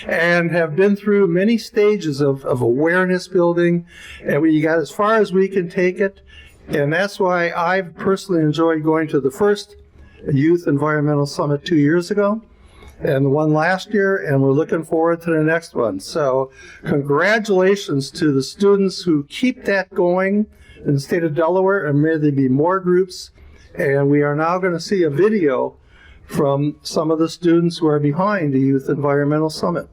S21: and have been through many stages of awareness building, and we got as far as we can take it. And that's why I've personally enjoyed going to the first Youth Environmental Summit 2 years ago, and the one last year, and we're looking forward to the next one. So congratulations to the students who keep that going in the state of Delaware, and may there be more groups. And we are now going to see a video from some of the students who are behind the Youth Environmental Summit.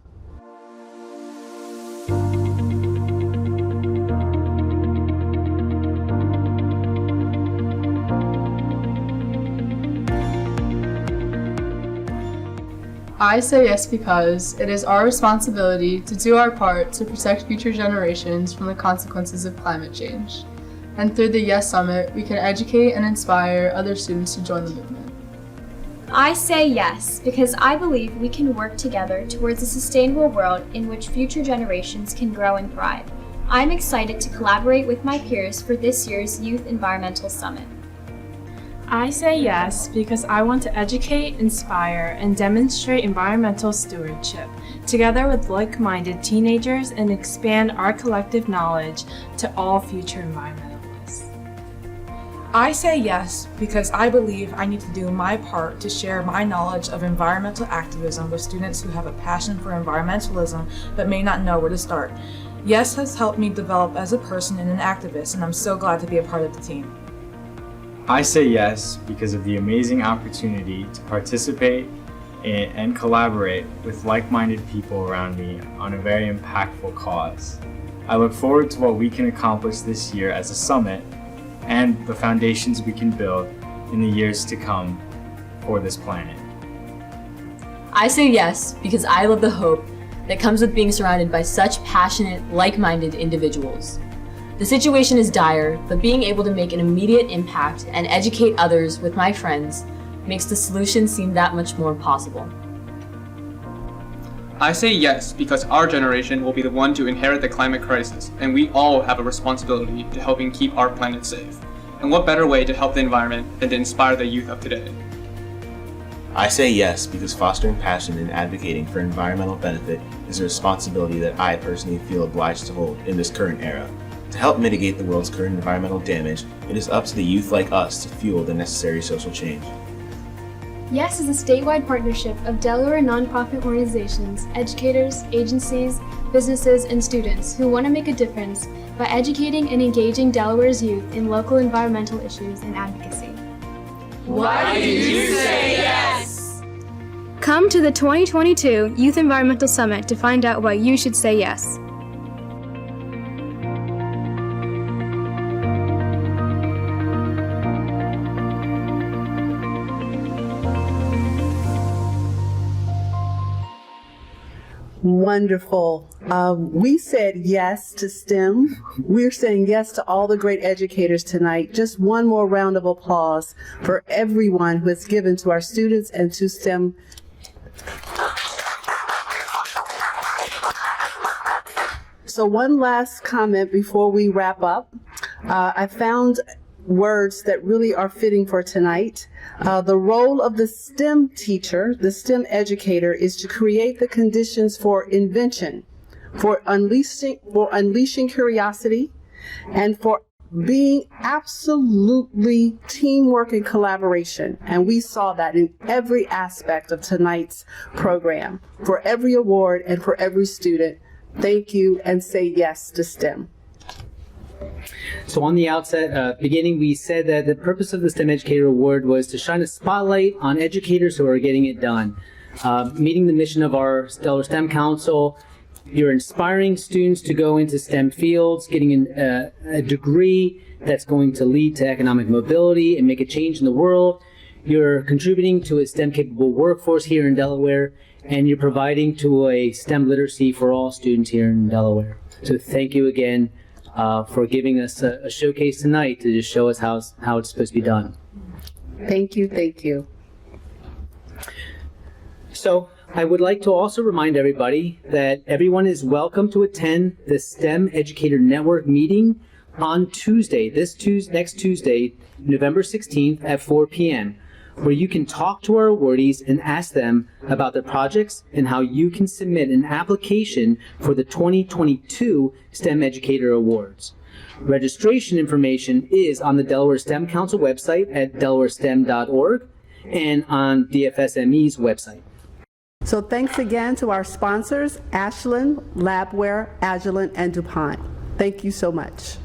S4: I say yes because it is our responsibility to do our part to protect future generations from the consequences of climate change. And through the Yes Summit, we can educate and inspire other students to join the movement.
S5: I say yes because I believe we can work together towards a sustainable world in which future generations can grow and thrive. I'm excited to collaborate with my peers for this year's Youth Environmental Summit.
S7: I say yes because I want to educate, inspire, and demonstrate environmental stewardship together with like-minded teenagers and expand our collective knowledge to all future environmentalists.
S9: I say yes because I believe I need to do my part to share my knowledge of environmental activism with students who have a passion for environmentalism but may not know where to start. Yes has helped me develop as a person and an activist, and I'm so glad to be a part of the team.
S10: I say yes because of the amazing opportunity to participate in and collaborate with like-minded people around me on a very impactful cause. I look forward to what we can accomplish this year as a summit and the foundations we can build in the years to come for this planet.
S11: I say yes because I love the hope that comes with being surrounded by such passionate, like-minded individuals. The situation is dire, but being able to make an immediate impact and educate others with my friends makes the solution seem that much more possible.
S25: I say yes because our generation will be the one to inherit the climate crisis, and we all have a responsibility to helping keep our planet safe. And what better way to help the environment than to inspire the youth of today?
S26: I say yes because fostering passion and advocating for environmental benefit is a responsibility that I personally feel obliged to hold in this current era. To help mitigate the world's current environmental damage, it is up to the youth like us to fuel the necessary social change.
S27: YES is a statewide partnership of Delaware nonprofit organizations, educators, agencies, businesses, and students who want to make a difference by educating and engaging Delaware's youth in local environmental issues and advocacy.
S28: Why did you say yes?
S27: Come to the 2022 Youth Environmental Summit to find out why you should say yes.
S2: Wonderful. We said yes to STEM. We're saying yes to all the great educators tonight. Just one more round of applause for everyone who has given to our students and to STEM. So one last comment before we wrap up. I found words that really are fitting for tonight. The role of the STEM teacher, the STEM educator, is to create the conditions for invention, for unleashing curiosity, and for being absolutely teamwork and collaboration. And we saw that in every aspect of tonight's program, for every award and for every student. Thank you, and say yes to STEM.
S1: So on the outset, beginning, we said that the purpose of the STEM Educator Award was to shine a spotlight on educators who are getting it done. Meeting the mission of our Delaware STEM Council, you're inspiring students to go into STEM fields, getting a degree that's going to lead to economic mobility and make a change in the world. You're contributing to a STEM-capable workforce here in Delaware, and you're providing to a STEM literacy for all students here in Delaware. So thank you again for giving us a showcase tonight to just show us how it's supposed to be done.
S2: Thank you, thank you.
S1: So I would like to also remind everybody that everyone is welcome to attend the STEM Educator Network meeting on Tuesday, next Tuesday, November 16th at 4 p.m., where you can talk to our awardees and ask them about their projects and how you can submit an application for the 2022 STEM Educator Awards. Registration information is on the Delaware STEM Council website at delawarestem.org and on DFSME's website.
S2: So thanks again to our sponsors, Ashland, Labware, Agilent, and DuPont. Thank you so much.